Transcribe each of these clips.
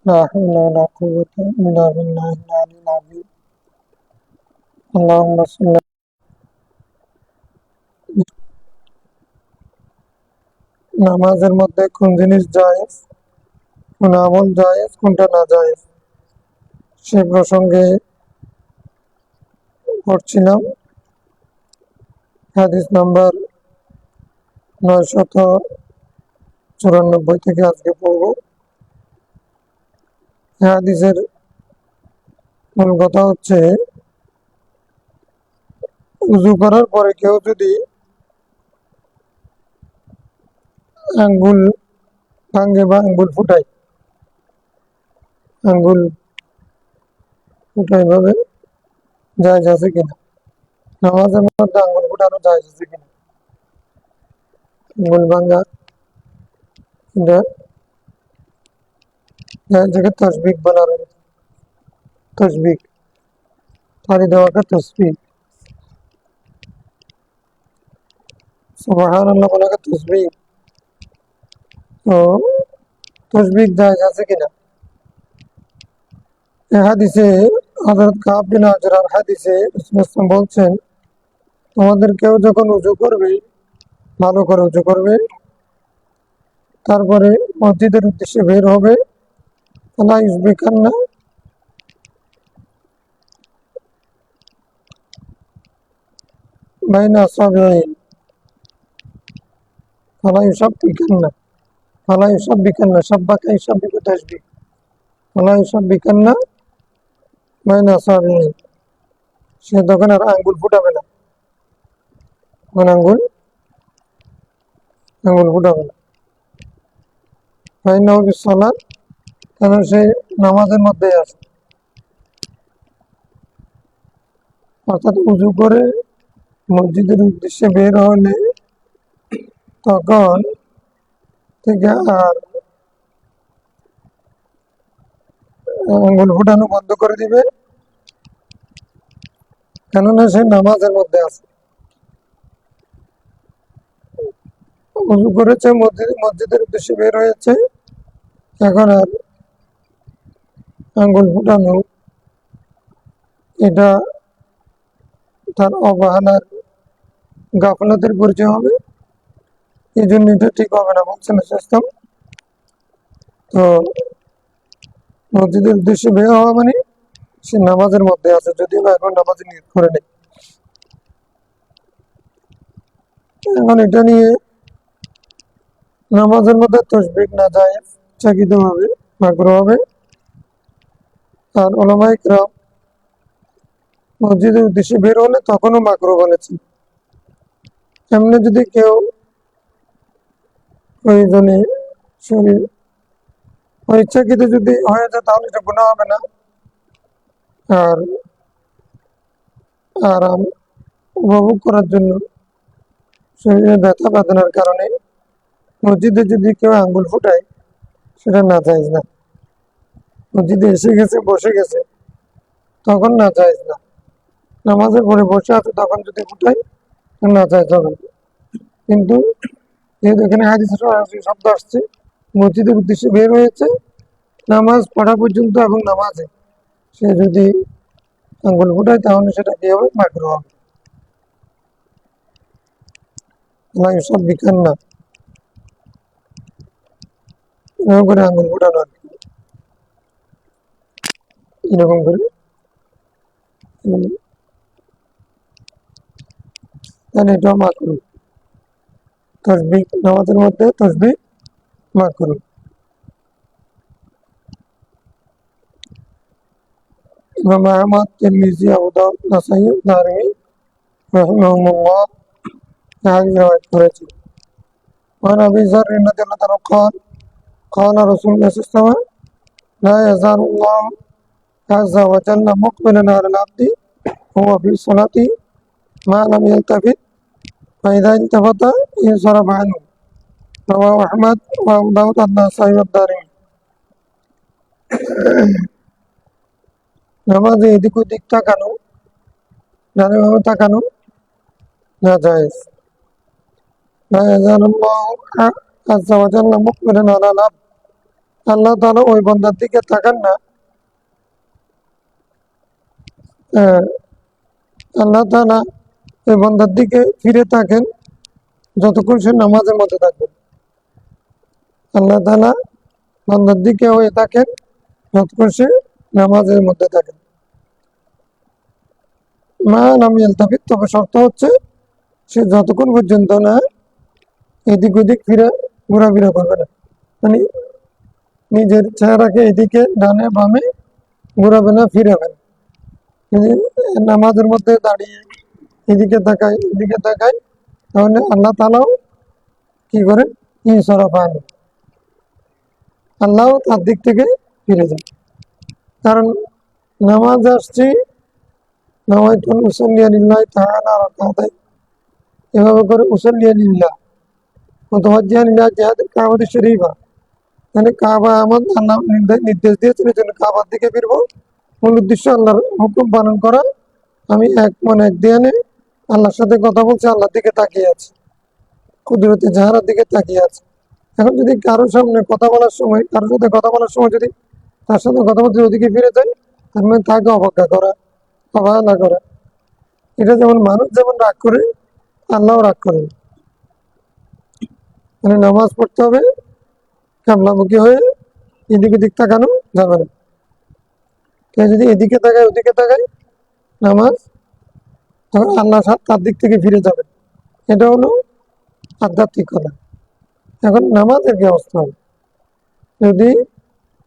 لا حول ولا قوة إلا بالله العلي العظيم اللهم صل নামাজের মধ্যে কোন জিনিস জায়েজ কোন আমল জায়েজ কোনটা না জায়েজ সে প্রসঙ্গে পড়ছিলাম হাদিস নাম্বার 994 থেকে আজকে পড়ব। হাদিসের মূল কথা হচ্ছে উযু করার পরে কেউ যদি আঙ্গুল ভাঙে বা আঙ্গুল ফুটাই ভাবে জায়েজ আছে কিনা, নামাজের মধ্যে আঙ্গুল ফুটানো জায়েজ আছে কিনা, আঙ্গুল ভাঙা এটা জায়গাকে তসবিক বানানো, তসবিক পানি দেওয়াকে তসবিক, সুবহানাল্লাহ বলাকে তসবিক। তো তসবিক জায়েজ আছে কিনা, এই হাদিসে হযরত কাব বিন আজরার হাদিসে রাসূলুল্লাহ বলছেন, তোমাদের কেউ যখন উযু করবে ভালো করে উযু করবে, তারপরে মসজিদের উদ্দেশ্যে বের হবে, ফালা ইউসবিকান্না বাইনা আসাবিঈন ফালা ইউসাব্বিকান্না সাব্বাকা ইউসাব্বিকু তাসবিক ফালা ইউসাব্বিকান্না বাইনা আসাবিঈন, সে তখন আর আঙ্গুল ফুটাবে না, তখন আঙ্গুল ফুটাবে না। ফাইন্নাহু বিসসালাত, কারণ সে নামাজের মধ্যে আছে, অর্থাৎ উযু করে মসজিদের উদ্দেশ্যে বের হলে তখন থেকে আর আঙ্গুল ফুটানো বন্ধ করে দিবে, কেননা সে নামাজের মধ্যে আছে। উযু করেছে, মসজিদের উদ্দেশ্যে বের হয়েছে, এখন আর আঙ্গুল ফুটানো এটা তার অবহেলার গাফলতের পরিচয় হবে, এই জন্য এটা ঠিক হবে না বলছেন ইসলাম। তো মসজিদের উদ্দেশ্যে বের হওয়া মানে সে নামাজের মধ্যে আছে, যদিও বা এখন নামাজে নিয়ত করে নেই। এখন এটা নিয়ে নামাজের মধ্যে তসবিক না যায় চাকিত হবে, মাকরুহ হবে। আর উলামায়ে কেরাম মসজিদের উদ্দেশ্যে বের হলে তখনও মাকরুহ বলেছেন। এমনি যদি কেউ প্রয়োজনে শরীর ইচ্ছাকৃত যদি হয়ে যায় তাহলে এটা গুনাহ হবে না। আর আরাম উপভোগ করার জন্য শরীরে ব্যথা বেদনার কারণে মসজিদে যদি কেউ আঙ্গুল ফুটায় সেটা না জায়েজ না। মসজিদে এসে গেছে, বসে গেছে, তখন না জায়েজ না। নামাজের পরে বসে আছে তখন যদি ফুটায় না জায়েজ হবে। কিন্তু যেহেতু এখানে হাদিসে সরাসরি শব্দ আসছে, মসজিদের উদ্দেশ্যে বের হয়েছে নামাজ পড়া পর্যন্ত এবং নামাজে সে যদি আঙ্গুল ফুটায় তাহলে সেটা কি হবে, মাকরুহ হবে। সব বিখান না, এরকম করে আঙ্গুল ফুটানো আর কি, এরকম করে তাহলে এটাও মাকরুহ। তাসবিহ নামাজের মধ্যে তাসবিহ মাকরুহ। ইমাম আহমদ, তিরমিজি, আবু দাউদ, নাসাঈ, দারমি রাহিমাহুমুল্লাহ হাদিস রওয়ায়াত করেছেন। وعن أبي ذر رضي الله عنه قال قال رسول الله صلى الله عليه وسلم لا يزال الله عز وجل مقبلا على العبد وهو في صلاته ما لم يلتفت فإذا التفت انصرف عنه رواه أحمد وأبو داود والنسائي والدارمي। নামাজে এদিক ওদিক তাকানো, ডানেভাবে তাকানো না জায়েজ। لا يزال الله عز وجل مقبلا على العبد আল্লাহ তাআলা ওই বান্দার দিকে তাকান না। আহ, আল্লাহ তাআলা ওই বান্দার দিকে ফিরে থাকেন যতক্ষণ সে নামাজের মধ্যে থাকবে। আল্লাহ তাআলা বান্দার দিকে হয়ে থাকেন যতক্ষণ সে নামাজের মধ্যে থাকেন। মা লাম ইয়ালতাফিত, তবে শর্ত হচ্ছে সে যতক্ষণ পর্যন্ত না এদিক ওদিক ফিরে ঘোরাফেরা করবে না, মানে নিজের চেহারাকে এদিকে ডানে বামে ঘুরাবে না, ফিরাবে না। যদি নামাজের মধ্যে দাঁড়িয়ে এদিকে তাকায়, তাহলে আল্লাহ তাআলাও কি করে, ইনসরাফ আনহু, আল্লাহ তার দিক থেকে ফিরে যায়। কারণ নামাজ আসছি নাওয়াইতুল উসাল্লিয়া লিল্লাহি তাআলা রাকাতাইন, এভাবে করে উসাল্লিয়া লিল্লাহ মুতাওয়াজ্জিহান ইলা জিহাতিল কাবাতি শরীফা, মানে কাবা আমার আল্লাহ নির্দেশ দিয়েছেন এই জন্য কাবার দিকে ফিরবো। মূল উদ্দেশ্য আল্লাহর হুকুম পালন করা। আমি এক মনে এক ধ্যানে আল্লাহর সাথে কথা বলছি, আল্লাহর দিকে তাকিয়ে আছি, কুদরতি চেহারার দিকে তাকিয়ে আছে। এখন যদি কারোর সামনে কথা বলার সময়, কারোর সাথে কথা বলার সময় যদি তার সাথে কথা বলতে ওদিকে ফিরে যায়, তার মানে তাকে অবজ্ঞা করা, অবহেলা করা। এটা যেমন মানুষ যেমন রাগ করে, আল্লাহও রাগ করেন। মানে নামাজ পড়তে হবে কাবলামুখী হয়ে, এদিকে দিক তাকানো যাবে না। কেউ যদি এদিকে তাকায় ওদিকে তাকায় নামাজ, তখন আল্লাহ তার দিক থেকে ফিরে যাবে। এটা হলো আধ্যাত্মিক কথা। এখন নামাজের কি অবস্থা হবে? যদি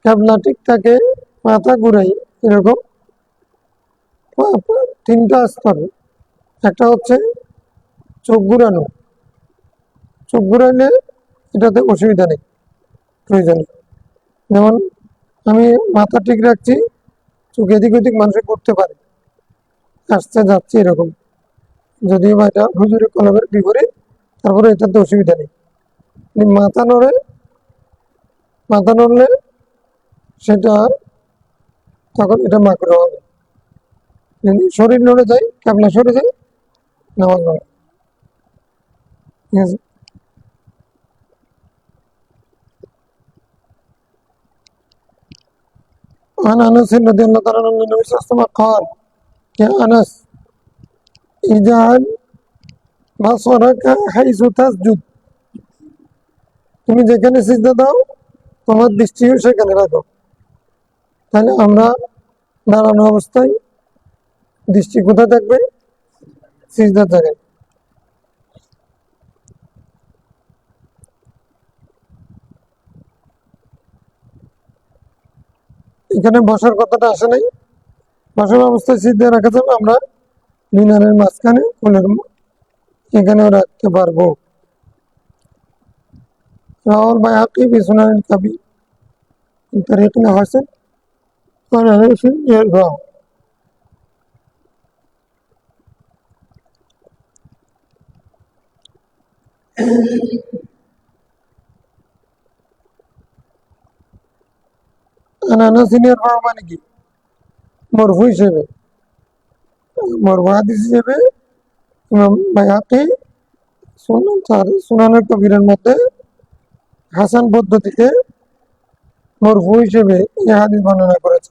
ক্যাবলা ঠিক থাকে, মাথা ঘুরাই, এরকম তিনটা স্তর। একটা হচ্ছে চোখ ঘুরানো, চোখ ঘুরাইলে এটাতে অসুবিধা নেই, প্রয়োজন নেই। যেমন আমি মাথা ঠিক রাখছি, চোখ এদিক ওদিক মানুষে করতে পারে, আসতে যাচ্ছে এরকম, যদিও বা এটা হুজুরের কলমের বিপরীত, তারপরে এটাতে অসুবিধা নেই। মাথা নড়ে, মাথা নড়লে সেটা তখন এটা মাকরুহ হবে। যদি শরীর নড়ে যায়, ক্যাবলা সরে যায়, নামাজ নড়ে। ঠিক আছে। عن انس رضي الله تعالى عنه النبي صلى الله عليه وسلم قال يا انس اجعل بصرك حيث تسجد, তুমি যেখানে সিজদা দাও তোমার দৃষ্টিও সেখানে রাখো। তাহলে আমরা দাঁড়ানো অবস্থায় দৃষ্টি কোথায় থাকবে? সিজদার জায়গায়। এখানে বসার কথাটা আসে নাই, বসার অবস্থায় সিজদা রাখা যাবে। আমরা মিনারের মাঝখানে কোলের এখানেও রাখতে পারবো। রাহুল বাইহাকি ফি সুনানিল কাবীর من طريق حسن قال انس يرفع. انس يرفع মানে কি? মরফু হিসেবে, মরফু হাদিস হিসেবে ইমাম বাইহাকি সুনানুল কবিরের মধ্যে হাসান পদ্ধতিতে মরফু হিসেবে এই হাদিস বর্ণনা করেছে।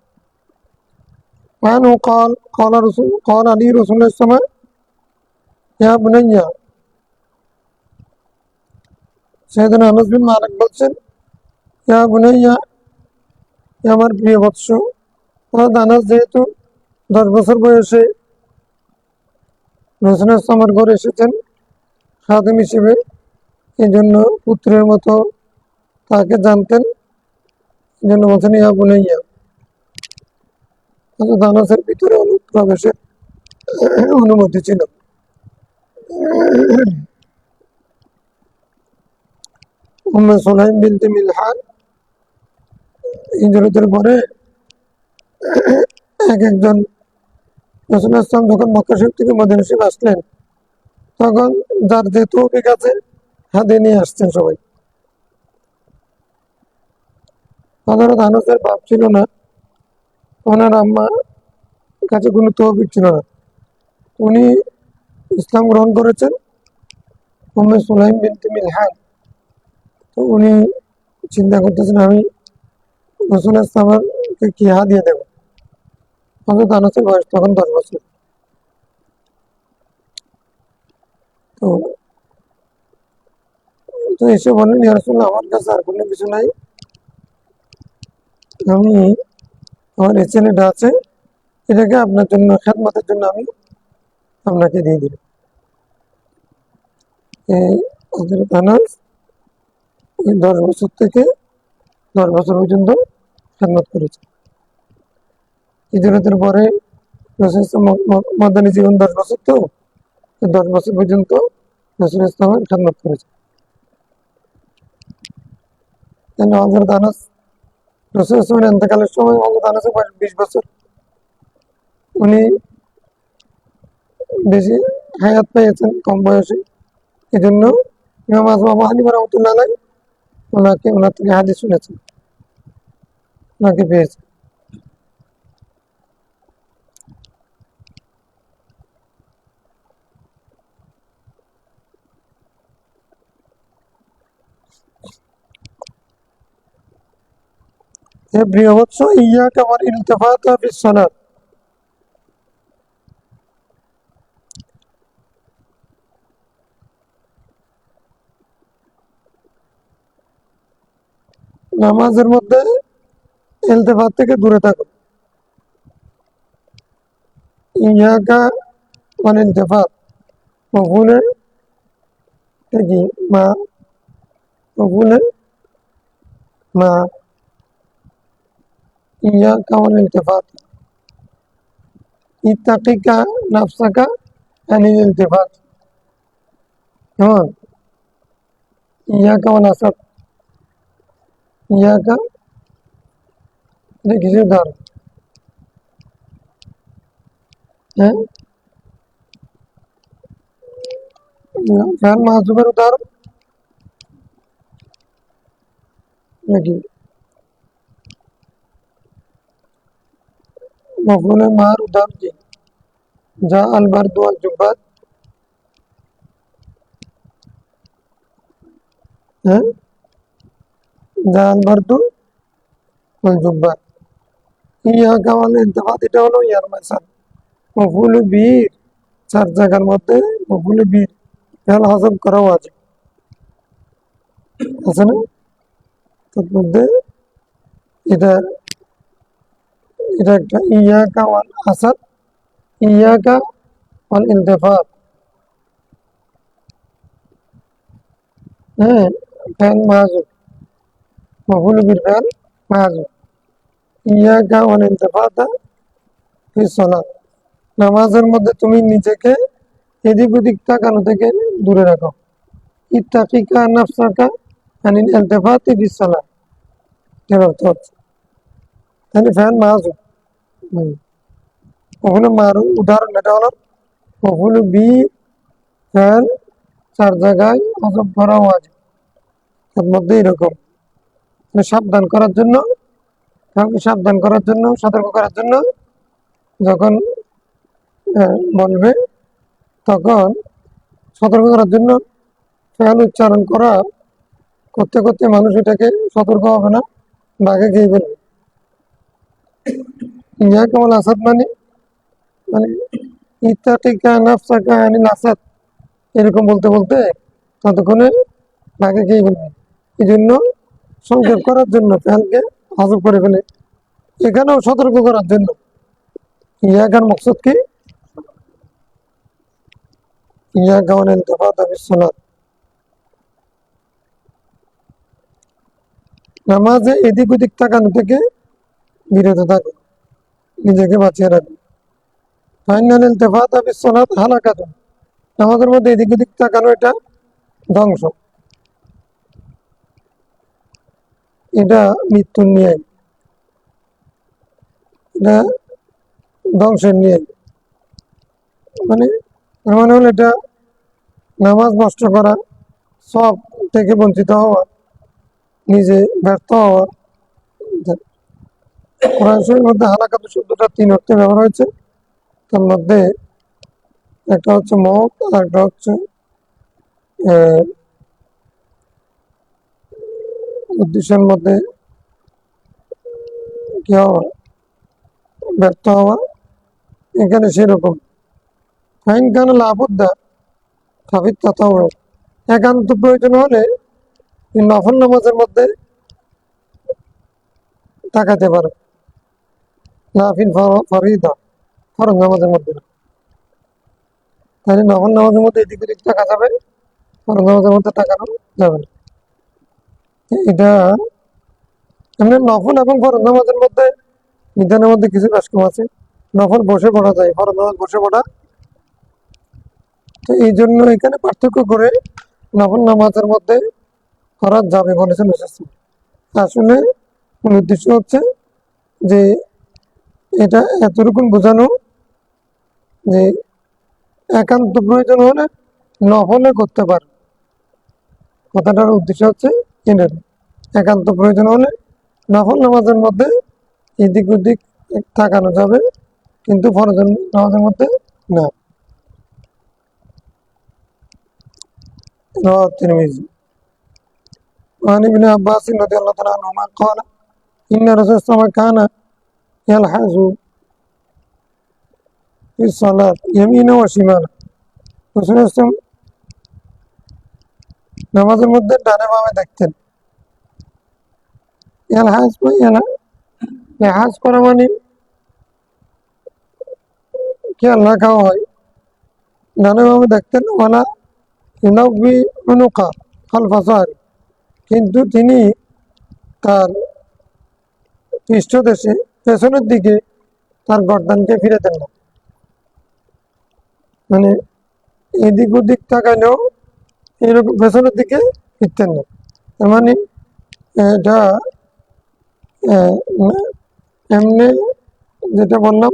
وعنه قال علي رسول الله صلى الله عليه وسلم يا بني, সাইয়েদনা আনাস বিন মালিক বলছেন ইয়া বুনাইয়া, আমার প্রিয় বৎস। আনাস যেহেতু 10 বছর বয়সে রাসূলুল্লাহ সাল্লাল্লাহু আলাইহি ঘরে এসেছেন খাদেম হিসেবে, এই জন্য পুত্রের মতো তাকে জানতেন, এই জন্য বলছেন ইয়া বুনাইয়া। আনাসের ভিতরে অনুপ্রবেশের অনুমতি ছিল। উম্মে সুলাইম বিনতে মিলহান হিজরতের পরে একজন রাসূলুল্লাহ সাল্লাল্লাহু আলাইহি ওয়াসাল্লাম যখন মক্কা শরীফ থেকে মদিনা শরীফ আসলেন, তখন যার যে তৌফিক আছে হাতে নিয়ে আসছেন সবাই। হযরত আনাসের বাপ ছিল না, ওনার আম্মার কাছে কোনো তৌফিক ছিল না। উনি ইসলাম গ্রহণ করেছেন উম্মে সুলাইম বিনতে মিলহান। তো উনি চিন্তা করতেছেন আমি রসুল ইসলামকে কি হাদিয়া দেব? হযরত আনাসের বয়স তখন 10 বছর। তো তো এসে বলেন, ইয়া রাসূলুল্লাহ, আমার কাছে আর কোনো কিছু নাই, আমি আমার এই ছেলেটা আছে, এটাকে আপনার জন্য খেদমতের জন্য আমি আপনাকে দিয়ে দিলাম। এই হযরত আনাস এই 10 বছর থেকে 10 বছর পর্যন্ত খেদমত করেছে। হিজরতের পরে রাসূল মাদানী জীবন 10 বছর, তো 10 বছর পর্যন্ত রাসূল ইসলামের খেদমত করেছে। তাহলে হযরত আনাস রাসূল ইসলামের ইন্তেকালের সময় হযরত আনাসের বয়স 20 বছর। উনি বেশি হায়াত পেয়েছেন কম বয়সে, এই জন্য ইমাম আজম আবু হানিফা রাহমাতুল্লাহ আলাইহি ওনার থেকে হাদিস শুনেছেন, ওনাকে পেয়েছেন। হে প্রিয় বৎস, ইয়াকা ওয়াল ইলতিফাতা ফিস সালাত, নামাজের মধ্যে ইলতিফাত থেকে দূরে থাকো। ইয়াকা ওয়াল ইলতিফাত মফউলের কি মা, মফউলের মা, ইয়াকা ওয়াল ইলতিফাত, ইত্তাকিকা নাফসাকা আনিল ইলতিফাত। কেমন? ইয়াকা ওয়াল আসাদ, ইয়াকা এটা কিসের উদাহরণ? হ্যাঁ, ফ্যান মাহজুবের উদাহরণ নাকি মফউলের মার উদাহরণ কি? যা আল বারদু ওয়াল জুব্বাত, হ্যাঁ, যা আল বারদু ওয়াল জুব্বাত। ইয়াকা ওয়াল ইলতিফাত এটা হলো ইয়ার মাসাল, মফউল বিহির 4 জায়গার মধ্যে মফউল বিহির ফেল হজম করা ওয়াজিব আছে না? তার মধ্যে এটা এটা একটা ইয়াকা ওয়াল আসাদ, ইয়াকা ওয়াল ইলতিফাত, হ্যাঁ, ফেল মাহজুব, মফউল বিহির ফেল মাহজুব। ইয়াকা ওয়াল ইলতিফাতা ফিস সালাত, নামাজের মধ্যে তুমি নিজেকে এদিক ওদিক তাকানো থেকে দূরে রাখো। ইত্তাকিকা নাফসাকা আনিল ইলতিফাতি ফিস সালাত, এর অর্থ হচ্ছে তাহলে ফ্যান মাহজুব। ওখানে মার উদাহরণ এটা হলো মফউল বি ফ্যান 4 জায়গায় হজম করা ওয়াজিব, তার মধ্যে এরকম সাবধান করার জন্য, সাবধান করার জন্য, সতর্ক করার জন্য যখন বলবে তখন সতর্ক করার জন্য ফ্যান উচ্চারণ করা করতে করতে মানুষ এটাকে সতর্ক হবে না, বাঘে খেয়ে ফেলবে। ইয়া কেমন আসাদ মানে মানে ইত্তাকিকা নাফসাকা আনিল আসাদ, এরকম বলতে বলতে ততক্ষণে বাঘে খেয়ে ফেলবে। এই জন্য সংক্ষেপ করার জন্য ফ্যানকে হজম করে ফেলে, এখানেও সতর্ক করার জন্য। ইয়াকার মকসদ কি? ইয়াকা ওয়াল ইলতিফাতা ফিস সালাত, নামাজে এদিক ওদিক তাকানো থেকে বিরত থাকো, নিজেকে বাঁচিয়ে রাখো। ফাইনাল ইলতিফাতা ফিস সালাত হালাকাতুন, নামাজের মধ্যে এদিক ওদিক তাকানো এটা ধ্বংস, এটা মৃত্যুর ন্যায়, এটা ধ্বংসের ন্যায়। মানে মানে হলো এটা নামাজ নষ্ট করা, সব থেকে বঞ্চিত হওয়া, নিজে ব্যর্থ হওয়া। কোরআন শরীফের মধ্যে হালাকাতু শব্দটা 3 অর্থে ব্যবহার হয়েছে, তার মধ্যে একটা হচ্ছে মত, আর একটা হচ্ছে উদ্দেশ্যের মধ্যে কি হওয়া, ব্যর্থ হওয়া এখানে সেরকম। ফাইন কান লাভুদ্দা সাবিত তথা একান্ত প্রয়োজন হলে নফল নামাজের মধ্যে তাকাতে পারো, লাফিন ফরিদা, ফরজ নামাজের মধ্যে না। তাহলে নফল নামাজের মধ্যে এদিক ওদিক টাকা যাবে, ফরজ নামাজের মধ্যে তাকানো যাবে না। এটা এমনি নফল এবং ফরজ নামাজের মধ্যে বিধানের মধ্যে কিছু কাজকর্ম আছে। নফল বসে পড়া যায়, ফরজ নামাজ বসে পড়া। তো এই জন্য এখানে পার্থক্য করে নফল নামাজের মধ্যে করা যাবে বলেছেন রাসূল। আসলে মূল উদ্দেশ্য হচ্ছে যে এটা এতটুকু বোঝানো যে একান্ত প্রয়োজন হলে নফলে করতে পারে। কথাটার উদ্দেশ্য হচ্ছে এটা, একান্ত প্রয়োজন হলে নফল নামাজের মধ্যে এদিক ওদিক তাকানো যাবে, কিন্তু ফরজ নামাজের মধ্যে না। رواه الترمذي وعن ابن عباس رضي الله تعالى عنهما قال إن رسول الله صلى الله عليه وسلم كان يلحظ في الصلاة يمينا وشمالا। রসুল ইসলাম নামাজের মধ্যে ডানে বামে দেখতেন। এলহাজ লেহাজ করা মানে খেয়াল রাখা হয়, ডানে বামে দেখতেন। ওয়ালা ইনবি উনুকা খালফা সাহরি, কিন্তু তিনি তার পৃষ্ঠদেশে পেছনের দিকে তার গর্দানকে ফিরেতেন না। মানে এদিক ওদিক তাকাইলেও এরকম পেছনের দিকে ফিরতেন না। তার মানে এটা এমনি যেটা বললাম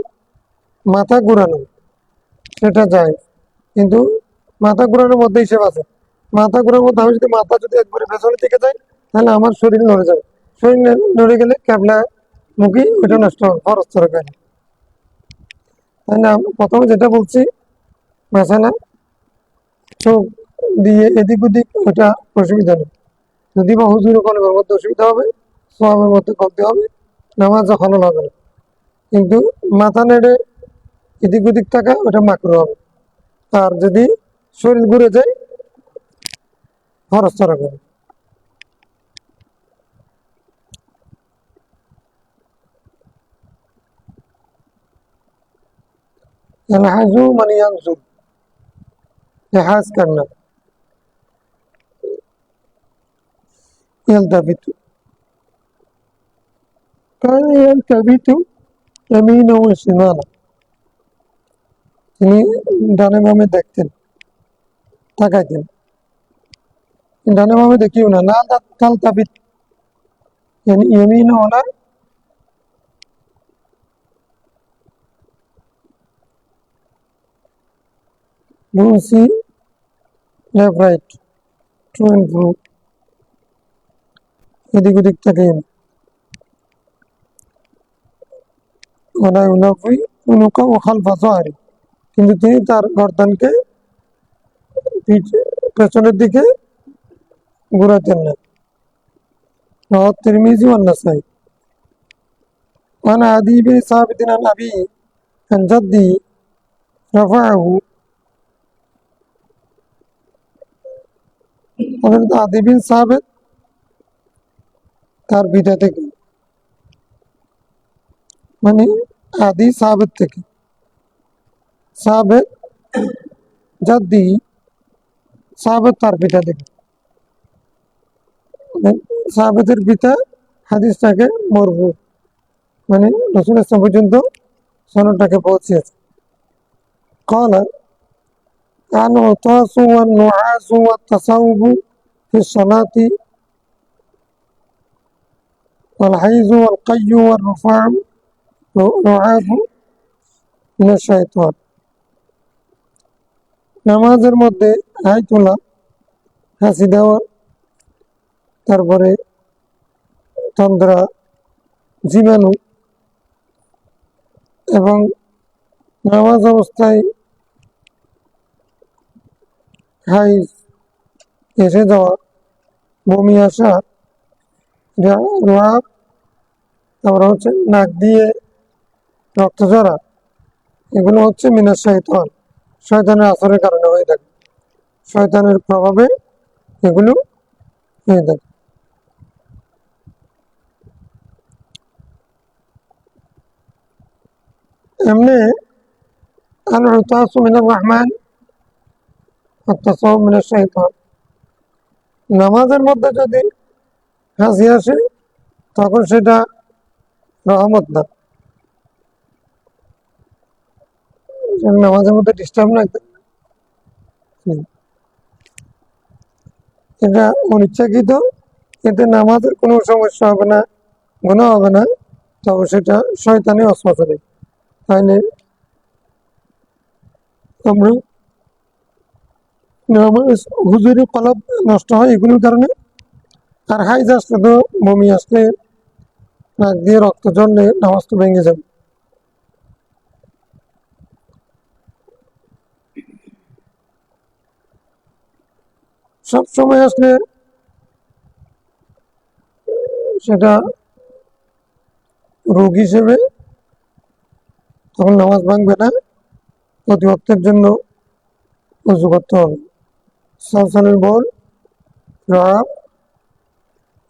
মাথা ঘুরানো সেটা যায়, কিন্তু মাথা ঘুরানোর মধ্যে হিসেব আছে। মাথা ঘুরানোর মধ্যে আমি যদি মাথা যদি একবারে পেছনের দিকে যাই তাহলে আমার শরীর নড়ে যাবে। শরীর নড়ে গেলে ক্যাবলা মুখী ওইটা নষ্ট হবে, ফরজ তরকারি। তাই না, প্রথমে যেটা বলছি মাসালা চোখ দিয়ে এদিক ওদিক ওটা অসুবিধা নেই। যদি বা হুজুর কলমের মধ্যে অসুবিধা হবে, সোয়াবের মধ্যে করতে হবে, নামাজ যখন হবে না। কিন্তু মাথা নেড়ে এদিক ওদিক থাকা ওটা মাকরু হবে। আর যদি শরীর ঘুরে যায় ফরজ তরা করে। এলহাজু মানে ইয়ানজুর, লেহাজ করনা। يلتفت كان يلتفت يمينا وشمالا, তিনি ডানে বামে দেখতেন, তাকাইতেন। ডানে বামে দেখিও না, না তালতাফিত ইয়ামিনা ওয়ালা do see left right to and fro, এদিক ওদিক তাকাইন। ওয়ালা ইউনাফি উনুকা ওয়া খালফা যাহরি, কিন্তু তিনি তার গর্দানকে পেছনের দিকে ঘুরাতেন না। রাওয়াহ তিরমিজি ওয়ান নাসাই ওয়ান আদি বিন সাবিত আন আবি আন জাদ্দি রাফাআহু, হযরত আদি বিন সাবিত তার পিতা থেকে, মানে আদি সাবিত থেকে, সাবিত জাদ্দি, সাবিত তার পিতা থেকে, সাবিতের পিতা হাদিসটাকে মরফু, মানে রাসূল ইসলাম পর্যন্ত সনদটাকে পৌঁছেছে। قال العطاس والنعاس والتصوب في الصلاة والحيض والقي والرعاف من الشيطان। নামাজের মধ্যে হাই তোলা, হাসি দেওয়া, তারপরে তন্দ্রা, জীবাণু এবং নামাজ অবস্থায় হাইজ এসে যাওয়া, বমি আসা, রোয়া তারপরে হচ্ছে নাক দিয়ে রক্ত ঝরা, এগুলো হচ্ছে মিনাস শয়তান, শয়তানের আসরের কারণে হয়ে থাকে, শয়তানের প্রভাবে এগুলো হয়ে থাকে। এমনি আল উতাসু মিনার রহমান আত্তাসাউ মিনাশ শাইতান, নামাজের মধ্যে যদি হাসি আসে তখন সেটা রহমত না, নামাজের মধ্যে ডিস্টার্ব না, এটা অনিচ্ছাকৃত, এতে নামাজের কোনো সমস্যা হবে না, গুনাহ হবে না, তবে সেটা শয়তানি ওয়াসওয়াসা দেয়। তাইলে আমরা নামাজ হুজুরি কলব নষ্ট হয় এগুলোর কারণে। আর হাইজ আসলে তো, বমি আসলে, নাক দিয়ে রক্ত ঝরলে নামাজ তো ভেঙে যাবে। সব সময় আসলে সেটা রোগ হিসেবে তখন নামাজ ভাঙবে না, প্রতিপক্ষের জন্য উজু করতে হবে। সলসলের বল, রাব,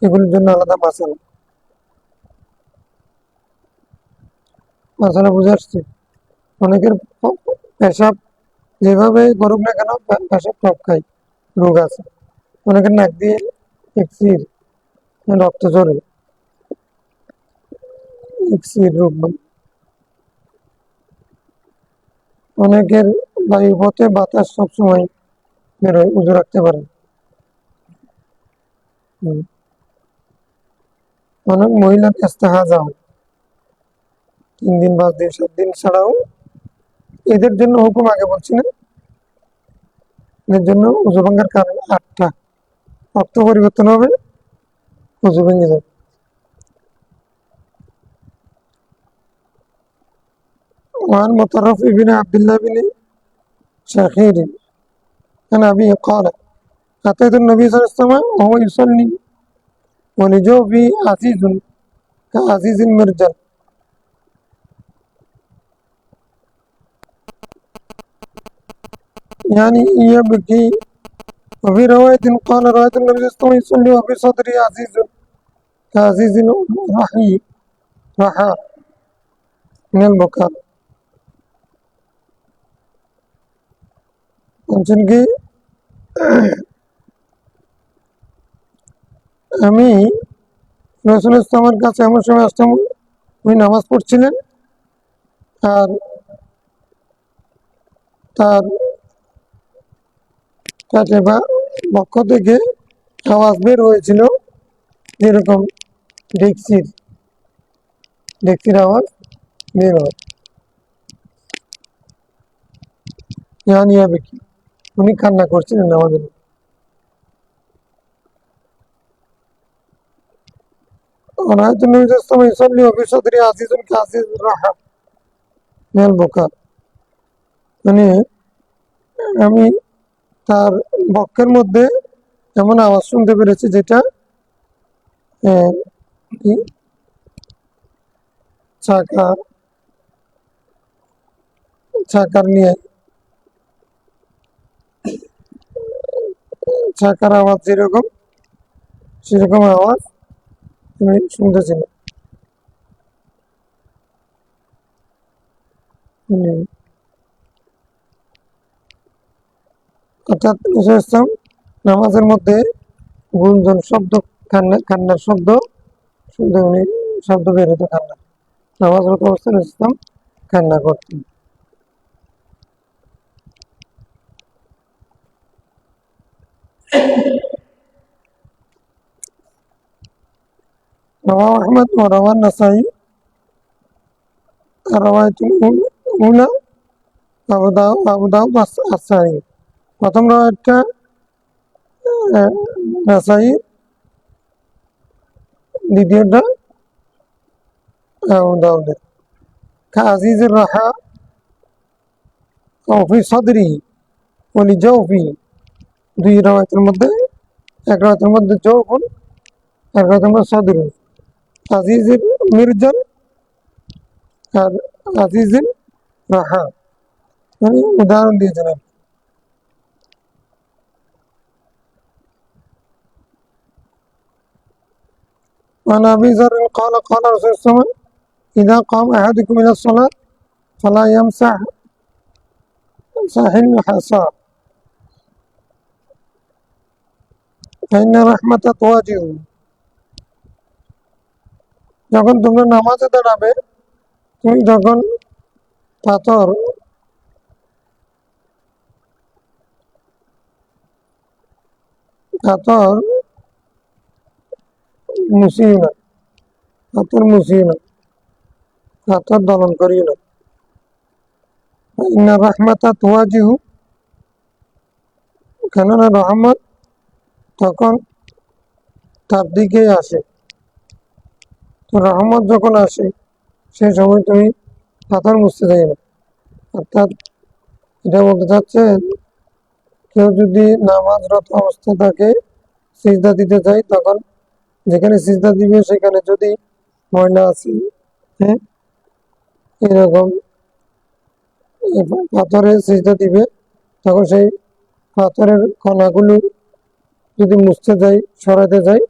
এগুলোর জন্য আলাদা মাসালা। মাসালা বুঝে আসছে? অনেকের পেশাব যেভাবে করুক না কেন, পেশাব টপ খায়, রোগ আছে। অনেকের নাক দিয়ে ইকসির, রক্ত ঝরে, ইকসির রোগ। অনেকের বায়ুপথে বাতাস সবসময় বেরোয়, উজু রাখতে পারে। অনেক মহিলার ইস্তেহাজা হয় 3 দিন 5 দিন 7 দিন ছাড়াও, এদের জন্য হুকুম আগে বলছি না, এদের জন্য উজু ভাঙ্গার কারণ 8টা, রক্ত পরিবর্তন হবে, উজু ভেঙে যাবে। وعن مطرف بن عبد الله بن شخير عن أبيه قال أتيت النبي صلى الله عليه وسلم وهو يصلي ولجوفه عزيز كعزيز المرجل يعني يبكي. وفي رواية قال رأيت النبي صلى الله عليه وسلم يصلي وفي صدري عزيز كعزيز رحى من البكاء. বলছেন কি, আমি রাসূল ইসলামের কাছে এমন সময় আসতাম, উনি নামাজ পড়ছিলেন, আর তার কাছে বা পক্ষ থেকে আওয়াজ বের হয়েছিল যেরকম ডেকচির ডেকচির আওয়াজ বের হয়। জানিয়া বেকি, উনি কান্না করছিলেন আমাদের। ونهاية النبي صلى الله عليه وسلم يصلي وفي صدره عزيز كعزيز الرحى من البكاء, মানে আমি তার বক্ষের মধ্যে এমন আওয়াজ শুনতে পেরেছি যেটা কি চাকার চাকার নিয়ে চাকার আওয়াজ যেরকম, সেরকম আওয়াজ আমি শুনতেছিলাম। অর্থাৎ ইসলাম নামাজের মধ্যে গুঞ্জন শব্দ, কান্নার শব্দ শুনতে, উনি শব্দ বের হতো কান্না, নামাজরত অবস্থায় ইসলাম কান্না করতেন। رواه أحمد ورواه النسائي الرواية الأولى আবু দাউদ আসারি, প্রথম রাওয়ায়াতটা নাসাই, দ্বিতীয়টা আবু দাউদের। আজিজুর রাহা ফি সদরি ওলি জাওফি, দুই রাওয়ায়াতের মধ্যে, এক রাওয়ায়াতের মধ্যে জাওফুন, এক রাওয়ায়াতের মধ্যে সদরি। আজিজুর মির্জান আর আজিজিন রাহা, মানে উদাহরণ দিয়েছেন আর কি। وعن أبي ذر قال قال رسول الله صلى الله عليه وسلم إذا قام أحدكم إلى الصلاة فلا يمسح ساحل حصى فإن رحمة تواجهه। যখন তোমরা নামাজে দাঁড়াবে তুমি তখন পাথর পাথর মুছিও না, পাথর মুছিও না, পাথর দলন করিও না। ইন্না রাহমাতা তুওয়াজিহু, কেননা রহমত তখন তার দিকেই আসে। তো রহমত যখন আসে সেই সময় তুমি পাথর মুছতে যাই না। অর্থাৎ এটা বলতে চাচ্ছে কেউ যদি নামাজরত অবস্থা থাকে সিজদা দিতে চায় তখন যেখানে সিজদা দিবে সেখানে যদি ময়লা আছে, হ্যাঁ, এরকম পাথরে সিজদা দিবে তখন সেই পাথরের কণাগুলো যদি মুছতে যাই সরাতে যাই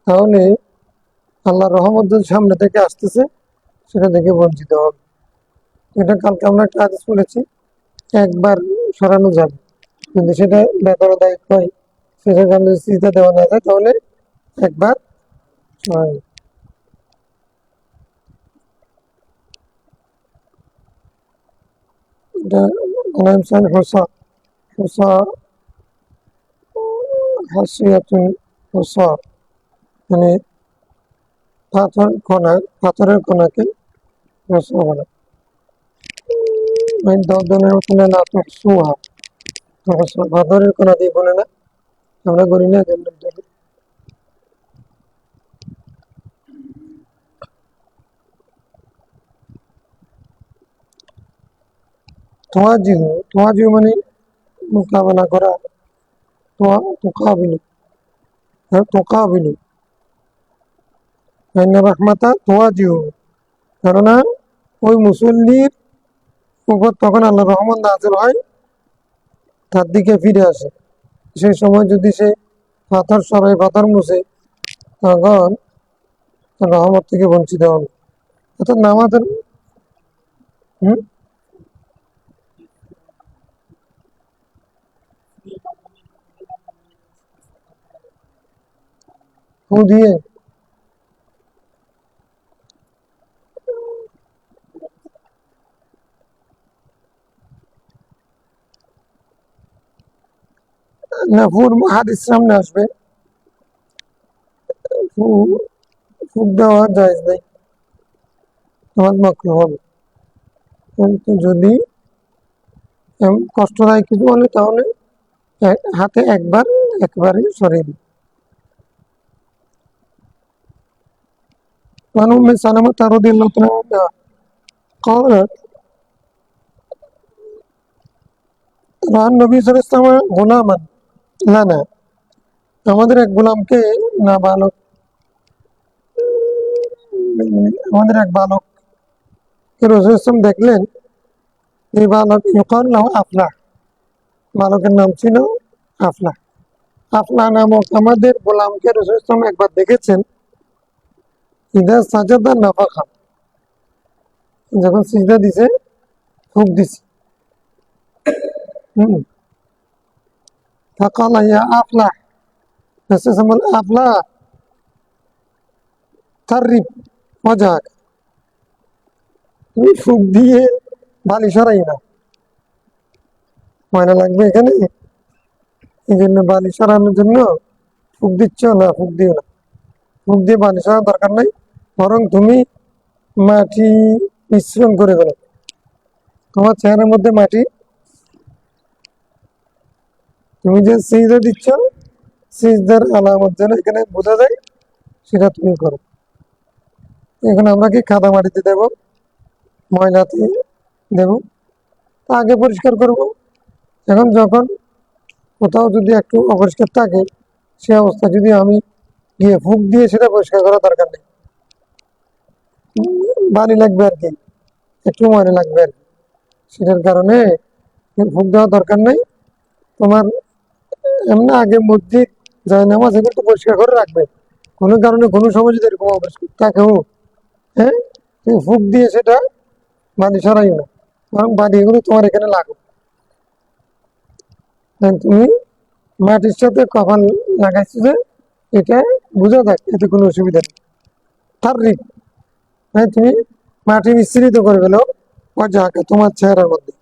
তাহলে আল্লাহর রহমত যদি সামনে থেকে আসতেছে সেটা দেখে বঞ্চিত হবে। এটা কালকে আমরা একটা হাদিস বলেছি একবার সরানো যাবে, কিন্তু সেটা বেদনাদায়ক হয়, সেটা যদি সিজদা দেওয়া না যায় তাহলে একবার সরানো। এটা আলাইমসান হোসা হোসা হাসিয়াতুন হোসা, মানে পাথরের কণাকে হোসা বলে। দর্জনের ওখানে না তো সোহা, পাথরের কণা দিয়ে বলে না, আমরা করি না। তোয়াজিহু মানে মোকাবেলা করা, তোকাবিলু, হ্যাঁ তোকাবিলু, রাহমাতা তোয়াজিহু, কেননা ওই মুসল্লির উপর তখন আল্লাহ রহমান নাযিল হয়, তার দিকে ফিরে আসে। সেই সময় যদি সে পাথর সরাই পাথর মুছে তখন রহমত থেকে বঞ্চিত হবে। অর্থাৎ নামাজের হম ফু দিয়ে না, ফুর হাদিস সামনে আসবে, ফুক দেওয়া জায়েজ নেই, নামাজ মাকরুহ হবে। কিন্তু যদি কষ্টদায়ক কিছু হলে তাহলে হাতে একবারই সরিয়ে দিই। وعن أم سلمة رضي الله تعالى عنها قالت رأى النبي صلى الله عليه وسلم غلاما لنا, আমাদের এক গোলামকে নাবালক, আমাদের এক বালককে রাসূল সাল্লাল্লাহু দেখলেন। এই বালক ইউকাল লাহু আফলাহ, বালকের নাম ছিল আফলাহ। আফলাহ নামক আমাদের গোলামকে রাসূল সাল্লাল্লাহু আলাইহি ওয়াসাল্লাম একবার দেখেছেন ইদা সাজাদা নাফাখা, যখন সিজদা দিছে ফুঁক দিছে। ফাকালা ইয়া আফলাহ, রাসূল সাল্লাল্লাহু আলাইহি ওয়াসাল্লাম আফলাহ তারিব ওয়াজহাক, তুমি ফুঁক দিয়ে বালি সরাই না, ময়লা লাগবে এখানে, এই জন্য বালি সরানোর জন্য ফুঁক দিচ্ছ না, ফুঁক দিও না, ফুঁক দিয়ে বালি সরানোর দরকার নাই, বরং তুমি মাটি মিশ্রণ করে ফেলো, তোমার চেহারার মধ্যে মাটি, তুমি যে সিজদা দিচ্ছ সিজদার আলামত যেন এখানে বোঝা যায় সেটা তুমি করো। এখন আমরা কি কাদা মাটিতে দেব, ময়লাতে দেব, আগে পরিষ্কার করব। এখন যখন কোথাও যদি একটু অপরিষ্কার থাকে সে অবস্থা যদি আমি গিয়ে ফুঁক দিয়ে সেটা পরিষ্কার করার দরকার নেই, বাড়ি লাগবে আর কি, একটু মনে লাগবে আর কি। সেটার কারণে ফুক দেওয়ার দরকার নেই। তোমার এমনি আগে মসজিদ যায় নামাজ এগুলো তো পরিষ্কার করে রাখবে। কোনো কারণে কোনো সময় যদি এরকম অবস্থা থাকেও, হ্যাঁ, তুমি ফুক দিয়ে সেটা বাড়ি সরাই না, বরং বাড়ি এগুলো তোমার এখানে লাগো। তুমি মাটির সাথে কখন লাগাইছো যে এটা বোঝা যাক, এতে কোনো অসুবিধা নেই। শারীরিক, হ্যাঁ, তুমি মাটি মিশ্রিত করে ফেলো ওই জায়গা তোমার চেহারার মধ্যে।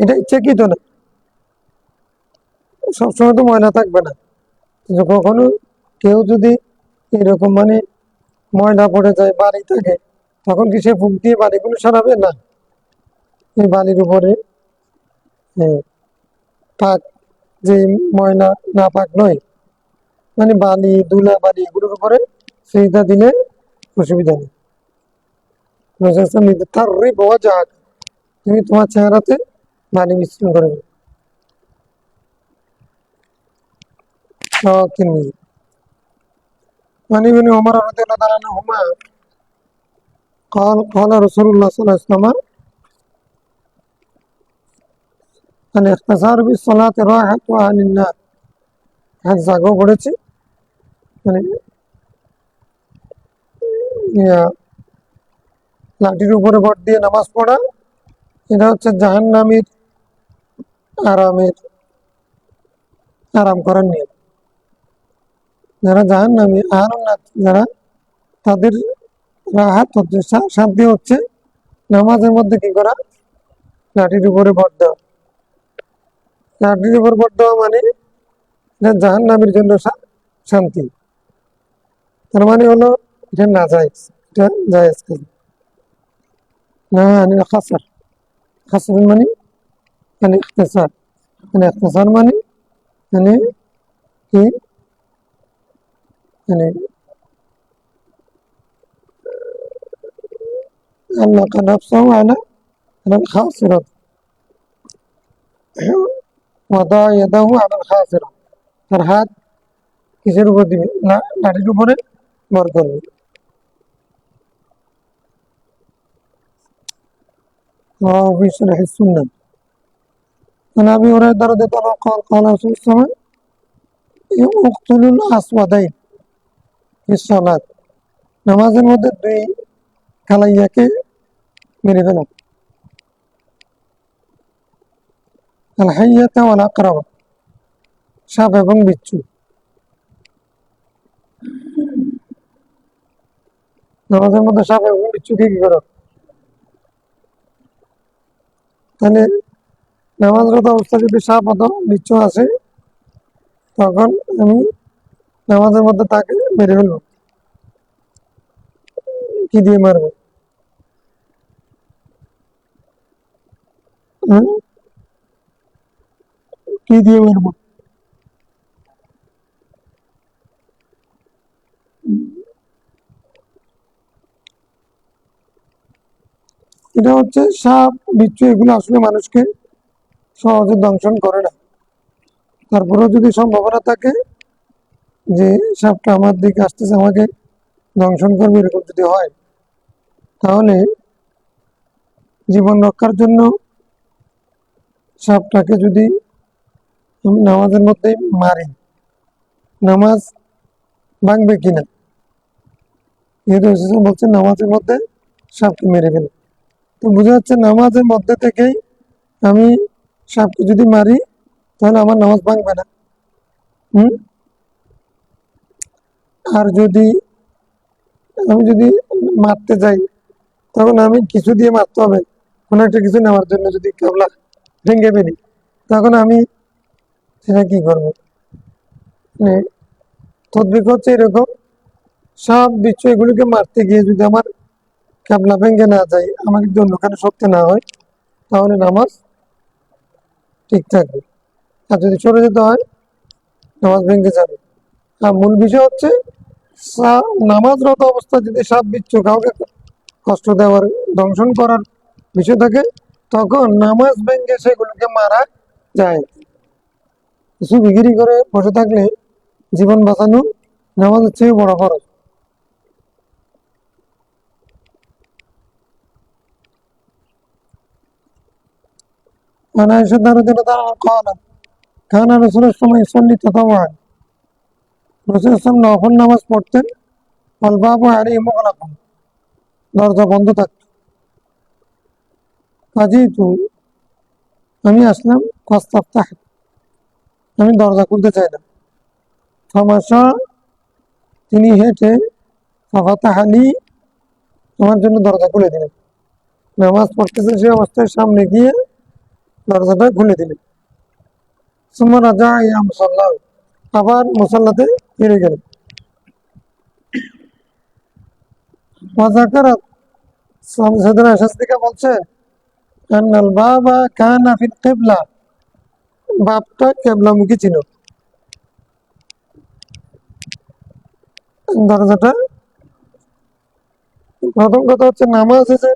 এটা ইচ্ছাকৃত না, সবসময় তো ময়লা থাকবে না। কখনো কেউ যদি এরকম মানে ময়লা পড়ে যায় বাড়ি থাকে, তখন কি সে ফুক দিয়ে বাড়িগুলো সরাবে না? এই বালির উপরে পাক, যে ময়লা না পাক নয়, মানে বালি ধুলা বালি এগুলোর উপরে সেজদা দিলে অসুবিধা নেই। তার পাওয়া যাক, তুমি তোমার চেহারাতে বালি মিশ্রণ করে দেবে। মানে মানে عمر رضي الله تعالى عنهما قال رسول الله صلى الله عليه وسلم الاختصار بالصلاة راحة أهل النار। হাদিস আগেও পড়েছি, মানে লাঠির উপরে ভর দিয়ে নামাজ পড়া, এটা হচ্ছে জাহান্নামীর আরাম করার নিয়ম। যারা জাহান্নামী যারা, তাদের রাহাত হচ্ছে, শান্তি হচ্ছে নামাজের মধ্যে কি করা, লাঠির উপরে ভর দেওয়া। লাঠির উপর ভর দেওয়া মানে জাহান্নামীর জন্য শান্তি। তার মানে হলো এটা না জায়েজ, এটা জায়েজ কাজ না। খাসার, খাসার মানে ইখতিসার, ইখতিসার মানে মানে কি, মানে আল্লাহ নাফসাহু আলা খাসিরাত ওয়াদা ইয়াদাহু আলা খাসিরা, তার হাত কিসের উপর দিবে না, লাঠির উপরে ভর করবে। وفي شرح السنة عن أبي هريرة رضي الله عنه قال قال رسول الله صلى الله عليه وسلم اقتلوا الأسودين في الصلاة। নামাজের মধ্যে দুই কালাইয়াকে মেরে ফেলো। আল হাইয়াতা ওয়াল আকরাবা, সাপ এবং বিচ্ছু। নামাজের মধ্যে সাপ এবং বিচ্ছুকে কি করো? তাহলে নামাজরত অবস্থা যদি সাপ অথবা বিচ্ছু আসে, তখন আমি নামাজের মধ্যে তাকে মেরে ফেলবো। কি দিয়ে মারবো? কি দিয়ে মারবো? এটা হচ্ছে সাপ বিচ্ছু, এগুলো আসলে মানুষকে সহজে দংশন করে না। তারপরেও যদি সম্ভাবনা থাকে যে সাপটা আমার দিকে আসতেছে, আমাকে দংশন করবে, এরকম যদি হয়, তাহলে জীবন রক্ষার জন্য সাপটাকে যদি আমি নামাজের মধ্যে মারি, নামাজ ভাঙবে কিনা, যেহেতু বলছে নামাজের মধ্যে সাপকে মেরে ফেলে, তো বোঝা যাচ্ছে নামাজের মধ্যে থেকেই আমি সাপকে যদি মারি তাহলে আমার নামাজ ভাঙবে না। আর যদি আমি যদি মারতে যাই, তখন আমি কিছু দিয়ে মারতে হবে, কোনো একটা কিছু নেওয়ার জন্য যদি কেবলা ভেঙে ফেলি, তখন আমি সেটা কি করবো? মানে তদ্বিক হচ্ছে এরকম, সাপ বিচ্ছু এগুলিকে মারতে গিয়ে যদি আমার কেবলা ভেঙে না যায়, আমাকে যদি অন্যখানে সরতে না হয়, তাহলে নামাজ ঠিক থাকবে। আর যদি সরে যেতে হয়, নামাজ ভেঙে যাবে। আর মূল বিষয় হচ্ছে নামাজরত অবস্থা যদি সাপ বিচ্ছু কাউকে কষ্ট দেওয়ার, দংশন করার বিষয় থাকে, তখন নামাজ ভেঙে সেগুলোকে মারা যায়। কিছু বিক্রি করে বসে থাকলে জীবন বাঁচানো নামাজের চেয়ে বড় ফরজ। মানে এসে দাঁড়িয়ে দিলে তারা খাওয়ালাম খানা রসুলের সময় সন্নি তথা রসুল ইসলাম নফল নামাজ পড়তেন, অল্পাবু আলী মোগলাকুন, দরজা বন্ধ থাকত। কাজেই আমি আসলাম, ফাস্তাফতাহ, আমি দরজা খুলতে চাইলাম। ফামাশা, তিনি হেঁটে, ফাফাতাহালি, আমার জন্য দরজা খুলে দিলেন। নামাজ পড়তেছে সে অবস্থায় সামনে গিয়ে দরজাটা খুলে দিলেন। সুম্মা রাজা ইয়া মুসাল্লাহ, আবার মুসাল্লাতে ফিরে গেলেন। ওয়াজাকারাত, সাইয়েদনা আয়েশা সিদ্দিকা বলছে, আন্নাল বাবা কানা ফিল কিবলা, বাপটা কেবলামুখী ছিল। দরজাটা, প্রথম কথা হচ্ছে নামাজ যে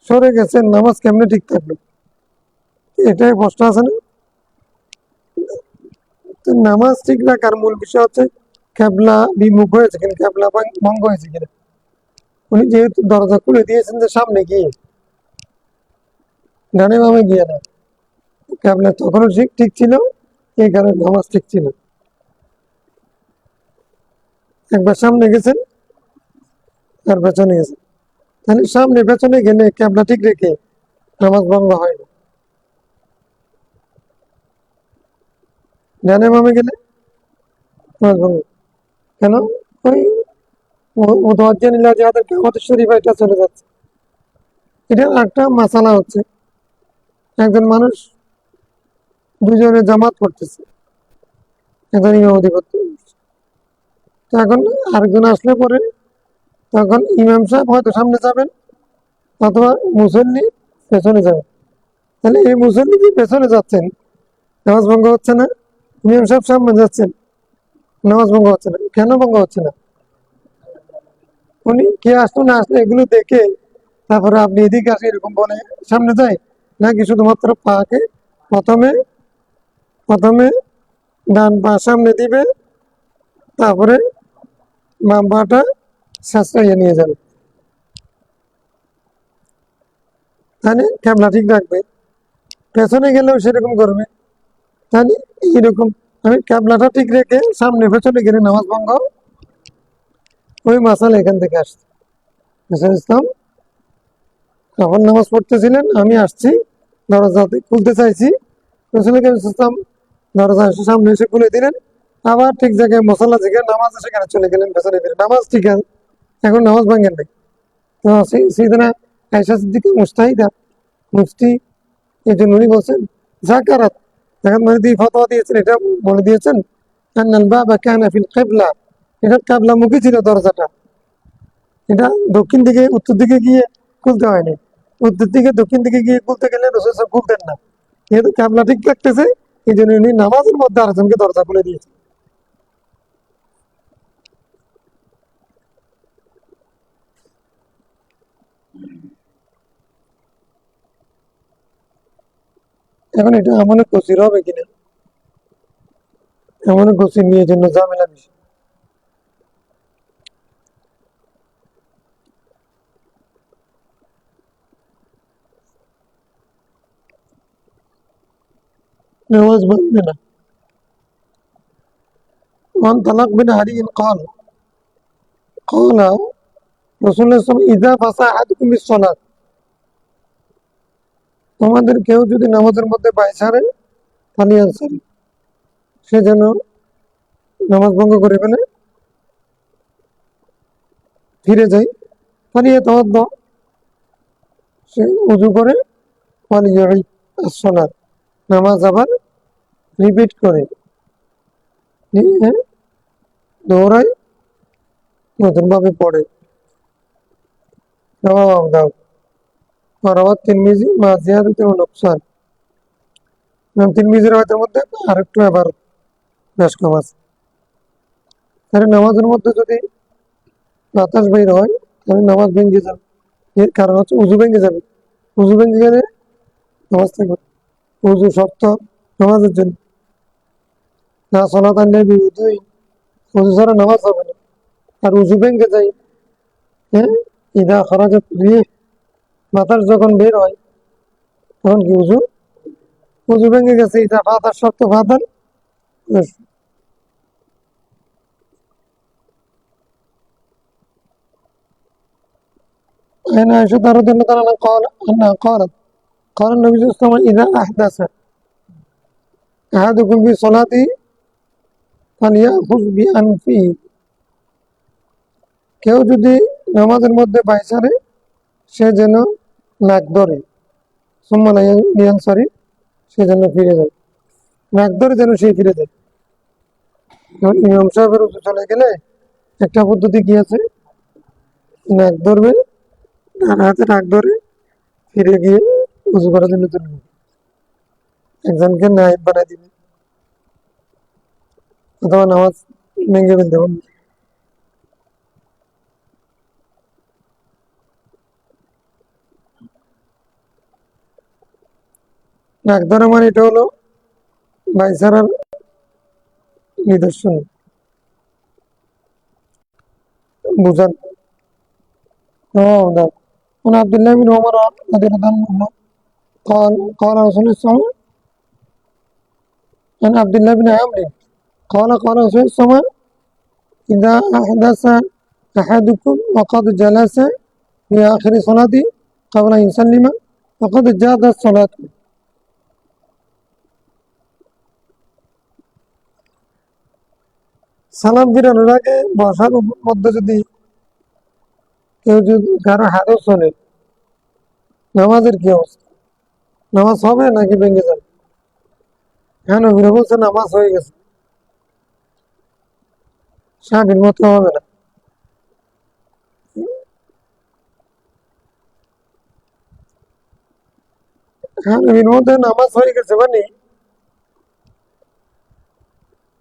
সরে গেছে, নামাজ কেমনে ঠিক থাকলো, এটাই প্রশ্ন আছে না? তো নামাজ ঠিক রাখার মূল বিষয় হচ্ছে কেবলা বিমুখ হয়েছে কিনা, কেবলা ভঙ্গ হয়েছে কিনা। উনি যেহেতু দরজা খুলে দিয়েছেন যে সামনে গিয়ে, ডানে বামে গিয়ে না, কেবলা তখনও ঠিক ঠিক ছিল, এই কারণে নামাজ ঠিক ছিল। একবার সামনে গেছেন আর পেছনে গেছেন, তাহলে সামনে পেছনে গেলে কেবলা ঠিক রেখে নামাজ ভঙ্গ হয় না। ডানে বামে গেলে নামাজ ভঙ্গ। কেন? ওই মুতাওয়াজ্জিহিনা যাদের কিয়ামত শরীফ এটা চলে যাচ্ছে। এটা একটা মাসালা হচ্ছে, একজন মানুষ দুজনে জামাত পড়তেছে, একজন ইমামতি করতে, এখন আরেকজন আসলে পরে তখন ইমাম সাহেব হয়তো সামনে যাবেন অথবা মুসল্লি পেছনে যাবেন। তাহলে এই মুসল্লি যে পেছনে যাচ্ছেন, নামাজ ভঙ্গ হচ্ছে না। ইমাম সাহেব সামনে যাচ্ছেন, নামাজ ভঙ্গ হচ্ছে না। কেন ভঙ্গ হচ্ছে না? উনি কে আসলো না আসলো এগুলো দেখে তারপরে আপনি এদিকে আসে এরকম বলে সামনে যায়, নাকি শুধুমাত্র পাকে প্রথমে প্রথমে ডান পা সামনে দিবে, তারপরে বাম পাটা সাশ্রয় নিয়ে যাবে, তাহলে ক্যাবলা ঠিক রাখবে। পেছনে গেলেও সেরকম করবে, তাহলে এইরকম আমি ক্যাবলাটা ঠিক রেখে সামনে পেছনে গেলে নামাজ ভঙ্গ, ওই মাসালা এখান থেকে আসছে। ইসলাম তখন নামাজ পড়তেছিলেন, আমি আসছি, দরজাতে খুলতে চাইছি, ইসলাম দরজা এসে সামনে এসে খুলে দিলেন, আবার ঠিক জায়গায় মশলা থেকে নামাজ সেখানে চলে গেলেন পেছনে ফিরে। নামাজ ঠিক আছে, এখন নামাজ ভাঙেন নাই। তো সেইদিনা আয়েশা সিদ্দিকা মুস্তাহিদা, মুফতি, এই জন্য উনি বলছেন জাকারাত, এখন মানে দিয়ে ফতোয়া দিয়েছেন, এটা বলে দিয়েছেন আন্নাল বাবা কানা ফিল কিবলা, এটা কিবলামুখী ছিল দরজাটা, এটা দক্ষিণ দিকে উত্তর দিকে গিয়ে খুলতে হয়নি। উত্তর দিকে দক্ষিণ দিকে গিয়ে খুলতে গেলে রসুল সাহেব খুলতেন না, যেহেতু ক্যাবলা ঠিক থাকতেছে এই জন্য উনি নামাজের মধ্যে আরেকজনকে দরজা খুলে দিয়েছে। এখন এটা এমন কচির হবে কিনা, এমন কচির নিয়ে জন্য ঝামেলা বেশি। নামাজ ভাঙবে না। وعن طلق بن علي قال قال رسول الله صلى الله عليه وسلم إذا فصح أحدكم بالصلاة, তোমাদের কেউ যদি নামাজের মধ্যে পায় ছাড়ে, ফালিয়ানসারি, সে যেন নামাজ ভঙ্গ করে ফেলে, ফিরে যায়, ফালিয়া তাওয়াদ্দা, সে উযু করে, ফালিয়াঈদ আস-সালাত, নামাজ আবার রিপিট করে, নিয়ে দৌড়ায়, নতুনভাবে পড়ে। দাও মারাওয়াত তিরমিজি মা জিয়াদাতি ওয়া নুকসান, তিরমিজির রাওয়াতের মধ্যে আরেকটু আবার বেশ কম আছে। তাহলে নামাজের মধ্যে যদি বাতাস বের হয় তাহলে নামাজ ভেঙে যাবে, এর কারণ হচ্ছে উজু ভেঙে যাবে। উজু ভেঙে গেলে নামাজ থাকবে। উজু শর্ত নামাজের জন্য, না সলাত আনলে উজু ছাড়া নামাজ হবে না। আর উজু ভেঙে যায়। হ্যাঁ, ইদা খরাজাত রিহ, বাতাস যখন বের হয় তখন কি উজু উজু ভেঙে গেছে। ইদা ফাতার শর্ত ফাতার। عن عائشة رضي الله تعالى عنها قال أنها قالت قال النبي صلى الله عليه وسلم إذا أحدث أحدكم في صلاته فليأخذ بأنفه। কেউ যদি নামাজের মধ্যে বাইসারে সে যেন নাক ধরে, সুম্মালায়ানসারি, সে যেন ফিরে যায়, নাক ধরে যেন সে ফিরে যায়। ইমাম সাহেবের উঁচু চলে গেলে একটা পদ্ধতি কি আছে, নাক ধরবে, ডান হাতে নাক ধরে ফিরে গিয়ে উঁচু করার জন্য তুলবে, একজনকে নায়েব বানাই দিবে, অথবা নামাজ ভেঙে ফেলতে হবে। নাক ধরা মানে এটা হলো বাইসারার নিদর্শন, বুঝান। عن عبد الله بن عمر رضي الله عنه قال قال رسول الله صلى الله عليه وسلم عن عبد الله بن عمرو قال قال رسول الله صلى الله عليه وسلم إذا أحدث أحدكم وقد جلس في آخر صلاته قبل أن يسلم فقد جاءت الصلاة। সালাম ফিরানোর আগে বসার মধ্যে যদি কেউ যদি কারো হাতও চলে, নামাজের কি অবস্থা? নামাজ হবে নাকি ভেঙে যাবে? হ্যাঁ, নবীরা বলছে নামাজ হয়ে গেছে, স্বাধীন মতো হবে না। হ্যাঁ, নবীর মধ্যে নামাজ হয়ে গেছে মানে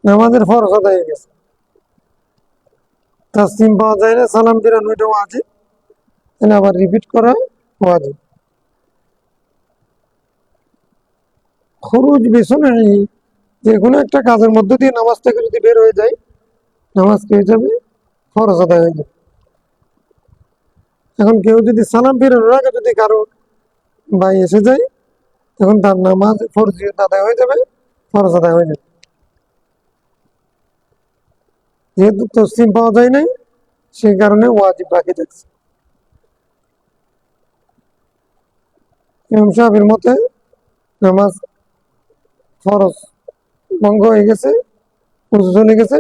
নামাজের ফরজ আদায় হয়ে গেছে। তাসলিম পাওয়া যায় না, সালাম ফিরানো এটা ওয়াজিব, আবার রিপিট করা ওয়াজিব। খরুজ পেছনে যে কোনো একটা কাজের মধ্য দিয়ে নামাজ থেকে যদি বের হয়ে যায়, নামাজ কি হয়ে যাবে? ফরজ আদায় হয়ে যাবে। এখন কেউ যদি সালাম ফিরানোর আগে যদি কারো ভাই এসে যায়, তখন তার নামাজ ফরজিয়ত আদায় হয়ে যাবে, ফরজ আদায় হয়ে যাবে। যেহেতু তসলিম পাওয়া যায় নাই, সেই কারণে ওয়াজিব বাকি থাকছে। ইমাম সাহেবের মতে নামাজ ফরজ ভঙ্গ হয়ে গেছে, উজু চলে গেছে,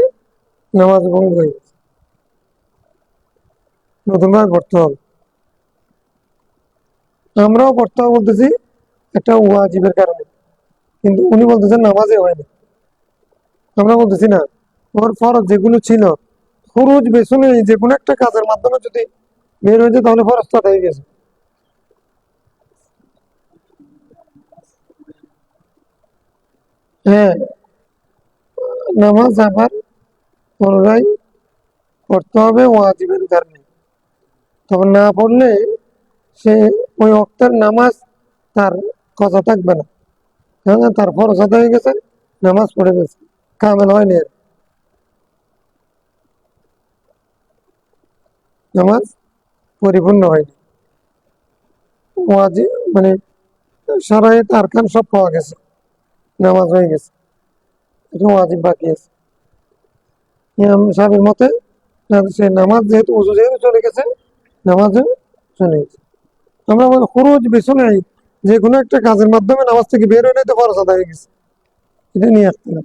নামাজ ভঙ্গ হয়ে গেছে, নতুনভাবে পড়তে হবে। আমরাও পড়তে হবে বলতেছি একটা ওয়াজিবের কারণে, কিন্তু উনি বলতেছেন নামাজে হয়নি। আমরা বলতেছি না, ওর ফরজ যেগুলো ছিল, খরুজ বেসনে যে কোনো একটা কাজের মাধ্যমে যদি বের হয়ে যায় তাহলে ফরজটা হয়ে গেছে। হ্যাঁ, নামাজ আবার পুনরায় পড়তে হবে ওয়াজিবের কারণে, তখন না পড়লে সে ওই ওয়াক্তের নামাজ তার কথা থাকবে না, হ্যাঁ, তার ফরজ আদায় হয়ে গেছে, নামাজ পড়ে গেছে, কামেল হয়নি, নামাজ পরিপূর্ণ হয়নি। ওয়াজিব মানে শারায়েত আরকান সব পাওয়া গেছে, নামাজ হয়ে গেছে, এটা ওয়াজিব বাকি আছে। ইমাম সাহেবের মতে সে নামাজ যেহেতু উজু যেহেতু চলে গেছে, নামাজও চলে গেছে। আমরা বলি খরচ বেশি নেই, যে কোনো একটা কাজের মাধ্যমে নামাজ থেকে বের হয়ে তো খরচ আদায় হয়ে গেছে, এটা নিয়ে আসতে না।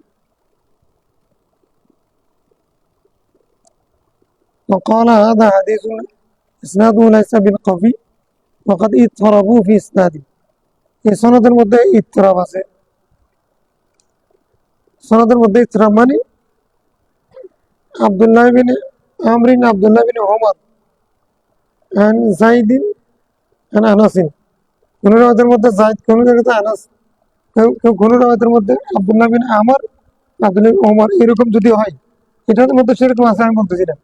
وقال هذا حديث إسناده ليس بالقوي وقد اضطربوا في إسناده। এই সনদের মধ্যে ইত্তরাব আছে। সনদের মধ্যে ইত্তরাব মানে আব্দুল্লাহ বিন আমরিন আব্দুল্লাহ বিন ওমর আন যায়েদিন আন আনাসিন, কোন রাওয়াতের মধ্যে যায়েদ, কোন জায়গাতে আনাস, কোন রাওয়াতের মধ্যে আব্দুল্লাহ বিন আমর, আব্দুল্লাহ বিন ওমর, এরকম যদি হয়, এটার মধ্যে সেরকম আছে আমি বলতেছি না।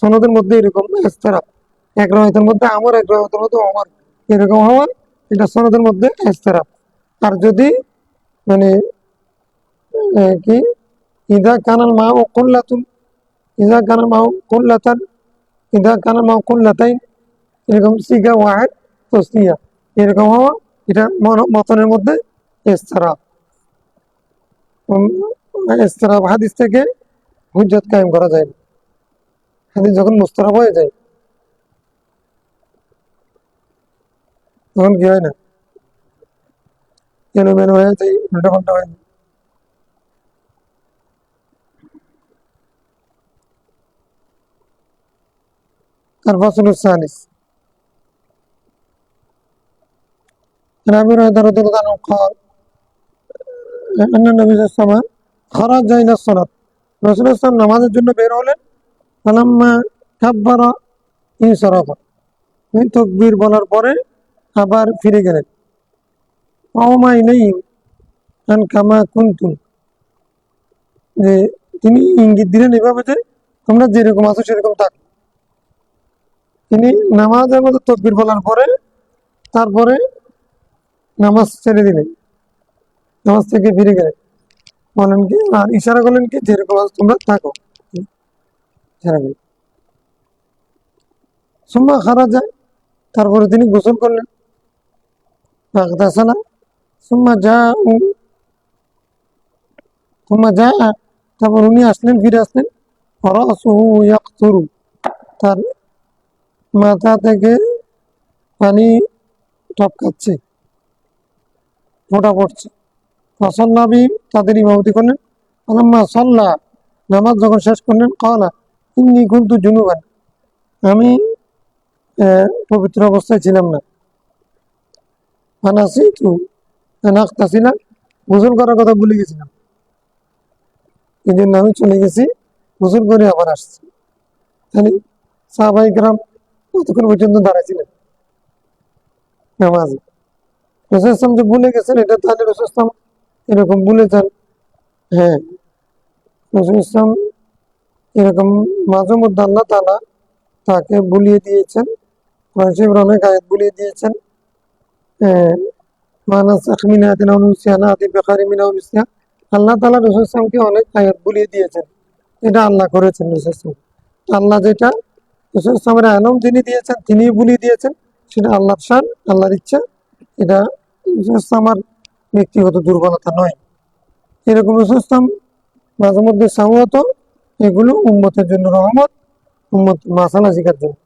সনদের মধ্যে এরকম ইস্তেরাব, এক রাওয়াতের মধ্যে আমর, এক রাওয়াতের মধ্যে ওমর, এরকম হওয়া, এটা সনদের মধ্যে ইস্তেরাব। আর যদি মানে কি ইদা কানাল মা ও কুল্লাতুন, ইদা কানাল মা ও কুল্লাতান ইদা কানা মাকুল্লাতাইন, এরকম সিগা ওয়াহিদ তসনিয়া, এরকম হওয়া এটা মতনের মধ্যে ইসতিরাব। ইসতিরাব হাদিস থেকে হুজ্জত কায়েম করা যায় না। হাদিস যখন মুস্তারাব হয়ে যায় তখন কি হয় না, এলোমেলো হয়ে যায়, উল্টা পাল্টা হয়ে যায়। الفصل الثالث. عن ابي هريره رضي الله عنه قال ان النبي صلى الله عليه وسلم خرج الى الصلاه. رسول الله নামাজের জন্য বের হলেন। ফালাম্মা কাব্বারা ইনসারাফা, তিনি তাকবীর বলার পরে আবার ফিরে গেলেন। ওয়ামা ইলাইহিম আন কামা কুনতুম, যে তিনি ইঙ্গিত দিলেন এভাবে যে তোমরা যেরকম আছো সেরকম থাকো। তিনি নামাজের মধ্যে তাকবীর বলার পরে তারপরে নামাজ ছেড়ে দিলেন, নামাজ থেকে ফিরে গেলেন। বলেন কি, আর ইশারা করলেন কি যেরকম আছো তোমরা থাকো। ইশারা করলেন। সুম্মা খারাজা, তারপরে তিনি গোসল করলেন। ফাগতাসালা সুম্মা জাউ, তারপর উনি আসলেন, ফিরে আসলেন। রাসুহু ইয়াকতুরু, তার মাথা থেকে পানি টপকাচ্ছে, ফোঁটা পড়ছে। ফাসাল্লা বিহিম, তাদের ইমামতি করলেন। ফালাম্মা সাল্লা, নামাজ যখন শেষ করলেন, ক্বালা ইন্নী কুনতু জুনুবান, আমি পবিত্র অবস্থায় ছিলাম না। ফানাসিতু আন আগতাসিলা, গোসল করার কথা ভুলে গেছিলাম, এই জন্য আমি চলে গেছি, গোসল করে আবার আসছি। মানে সাহাবায়ে কেরাম কতক্ষণ পর্যন্ত দাঁড়াইছিলেন নামাজে। রাসূল সাল্লাল্লাহু আলাইহি ওয়াসাল্লাম যে ভুলে গেছেন, এটা তাহলে রাসূল সাল্লাল্লাহু আলাইহি ওয়াসাল্লাম এরকম ভুলে যান? হ্যাঁ, রাসূল সাল্লাল্লাহু আলাইহি ওয়াসাল্লাম এরকম মাঝে মধ্যে আল্লাহ তাআলা তাকে ভুলিয়ে দিয়েছেন, কোরআন শরীফের অনেক আয়াত ভুলিয়ে দিয়েছেন। মানাসাখ মিন আয়াতিন আও নুনসিহা না'তি বিখায়রিন মিনহা আও মিসলিহা, আল্লাহ তাআলা রাসূল সাল্লাল্লাহু আলাইহি ওয়াসাল্লামকে অনেক আয়াত ভুলিয়ে দিয়েছেন। এটা আল্লাহ করেছেন রাসূল সাল্লাল্লাহু আলাইহি ওয়াসাল্লাম। আল্লাহ যেটা রাসূল সাল্লাল্লাহু আলাইহি ওয়াসাল্লামের আলম তিনি দিয়েছেন, তিনিই ভুলিয়ে দিয়েছেন, সেটা আল্লাহর শান, আল্লাহর ইচ্ছা। এটা রাসূল সাল্লাল্লাহু আলাইহি ওয়াসাল্লামের ব্যক্তিগত দুর্বলতা নয়। এরকম রাসূল সাল্লাল্লাহু আলাইহি ওয়াসাল্লাম মাঝে মধ্যে সাওয়াত, এগুলো উম্মতের জন্য রহমত, উম্মত মাসালা শিখার জন্য।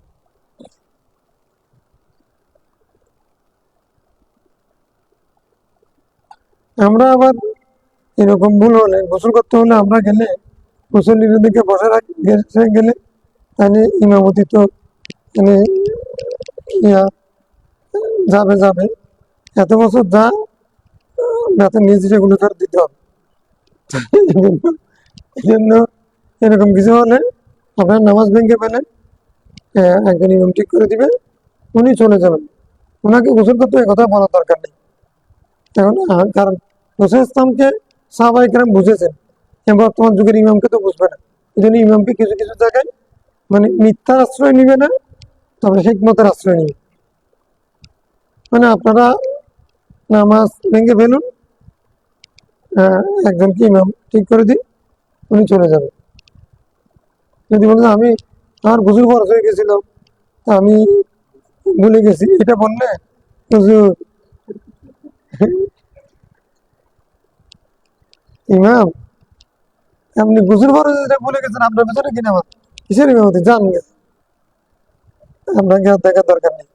আমরা আবার এরকম ভুল হলে, গোসল করতে হলে আমরা গেলে, মুসল্লিদের দিকে বসে গেলে, তাহলে ইমামতি তো মানে ইয়া যাবে যাবে, এত বছর যা বেতন নিয়েছি সেগুলো তার দিতে হবে। এই জন্য এরকম কিছু হলে আপনার নামাজ ভেঙে ফেলেন, একজন ইমাম ঠিক করে দিবে, উনি চলে যাবেন, ওনাকে গোসল করতে এই কথা বলার দরকার নেই। এখন কারণ রাসূল ইসলামকে সাহাবায়ে কেরাম বুঝেছেন, বর্তমান যুগের ইমামকে তো বুঝবে না। এই জন্য ইমামকে কিছু কিছু জায়গায় মানে মিথ্যার আশ্রয় নিবে না, তবে হিকমতের আশ্রয় নিবে। মানে আপনারা নামাজ ভেঙে ফেলুন, একজনকে ইমাম ঠিক করে দিন, উনি চলে যাবে। যদি বলেন আমি আমার গোসল ফরজ হয়ে গেছিল, আমি ভুলে গেছি, এটা বললে হুজুর ইমাম আপনি গোসল ফরজ এটা ভুলে গেছেন, আপনার পেছনে কি নামাজ, কিসের ইমামতি, জান গেছে, আপনাকে আর দেখার দরকার নেই।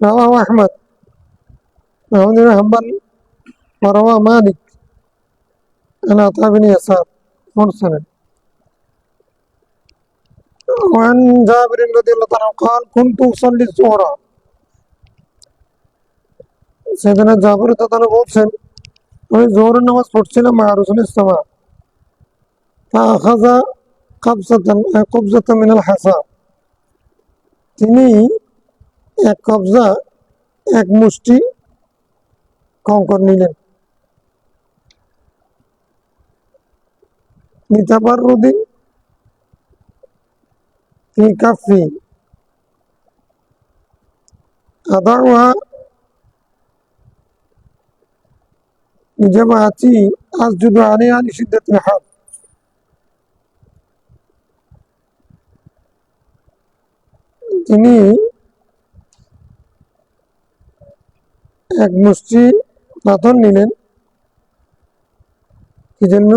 রাওয়াহু আহমদ, আহমদ ইবনে হাম্বল, ওয়া রাওয়া মালিক আন আতা বিন ইয়াসার মুরসালান। وعن جابر رضي الله عنه قال كنت أصلي الظهر. سيدنا জাবির রাদিয়াল্লাহু আনহু বলছেন, আমি জোহরের নামাজ পড়ছিলাম মা রাসূলুল্লাহ সাল্লাল্লাহু আলাইহি ওয়াসাল্লাম। ফাআখাযা কবজাতান মিনাল হাসা, তিনি এক কবজা, এক মুষ্টি কঙ্কর নিলেন। লিতাবাররুদি ফি কাফি আদাউহা لجماعتي أسجد عليها لشدة الحر তিনি এক মুষ্টি পাথর নিলেন কি জন্য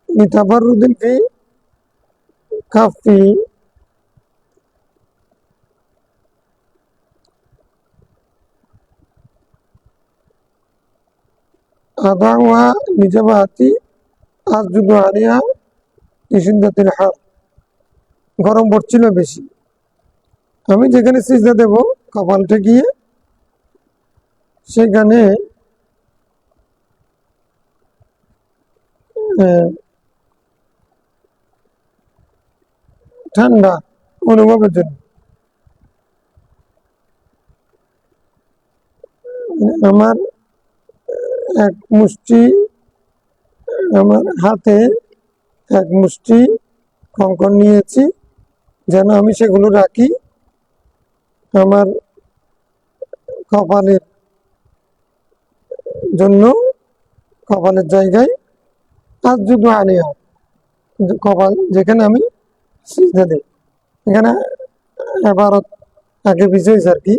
للتبرد في كفي أضعها لجبهتي أسجد عليها لشدة الحر গরম পড়ছিল বেশি আমি যেখানে সিজদা দেব কপালটা গিয়ে সেখানে ঠান্ডা অনুভবের জন্য আমার এক মুষ্টি আমার হাতে এক মুষ্টি কঙ্কর নিয়েছি যেন আমি সেগুলো রাখি আমার কপালের জন্য কপালের জায়গায় আসজুদু আলিহা কপাল যেখানে আমি সিজদা দেই এখানে এবারত আগে পিছিয়ে আর কি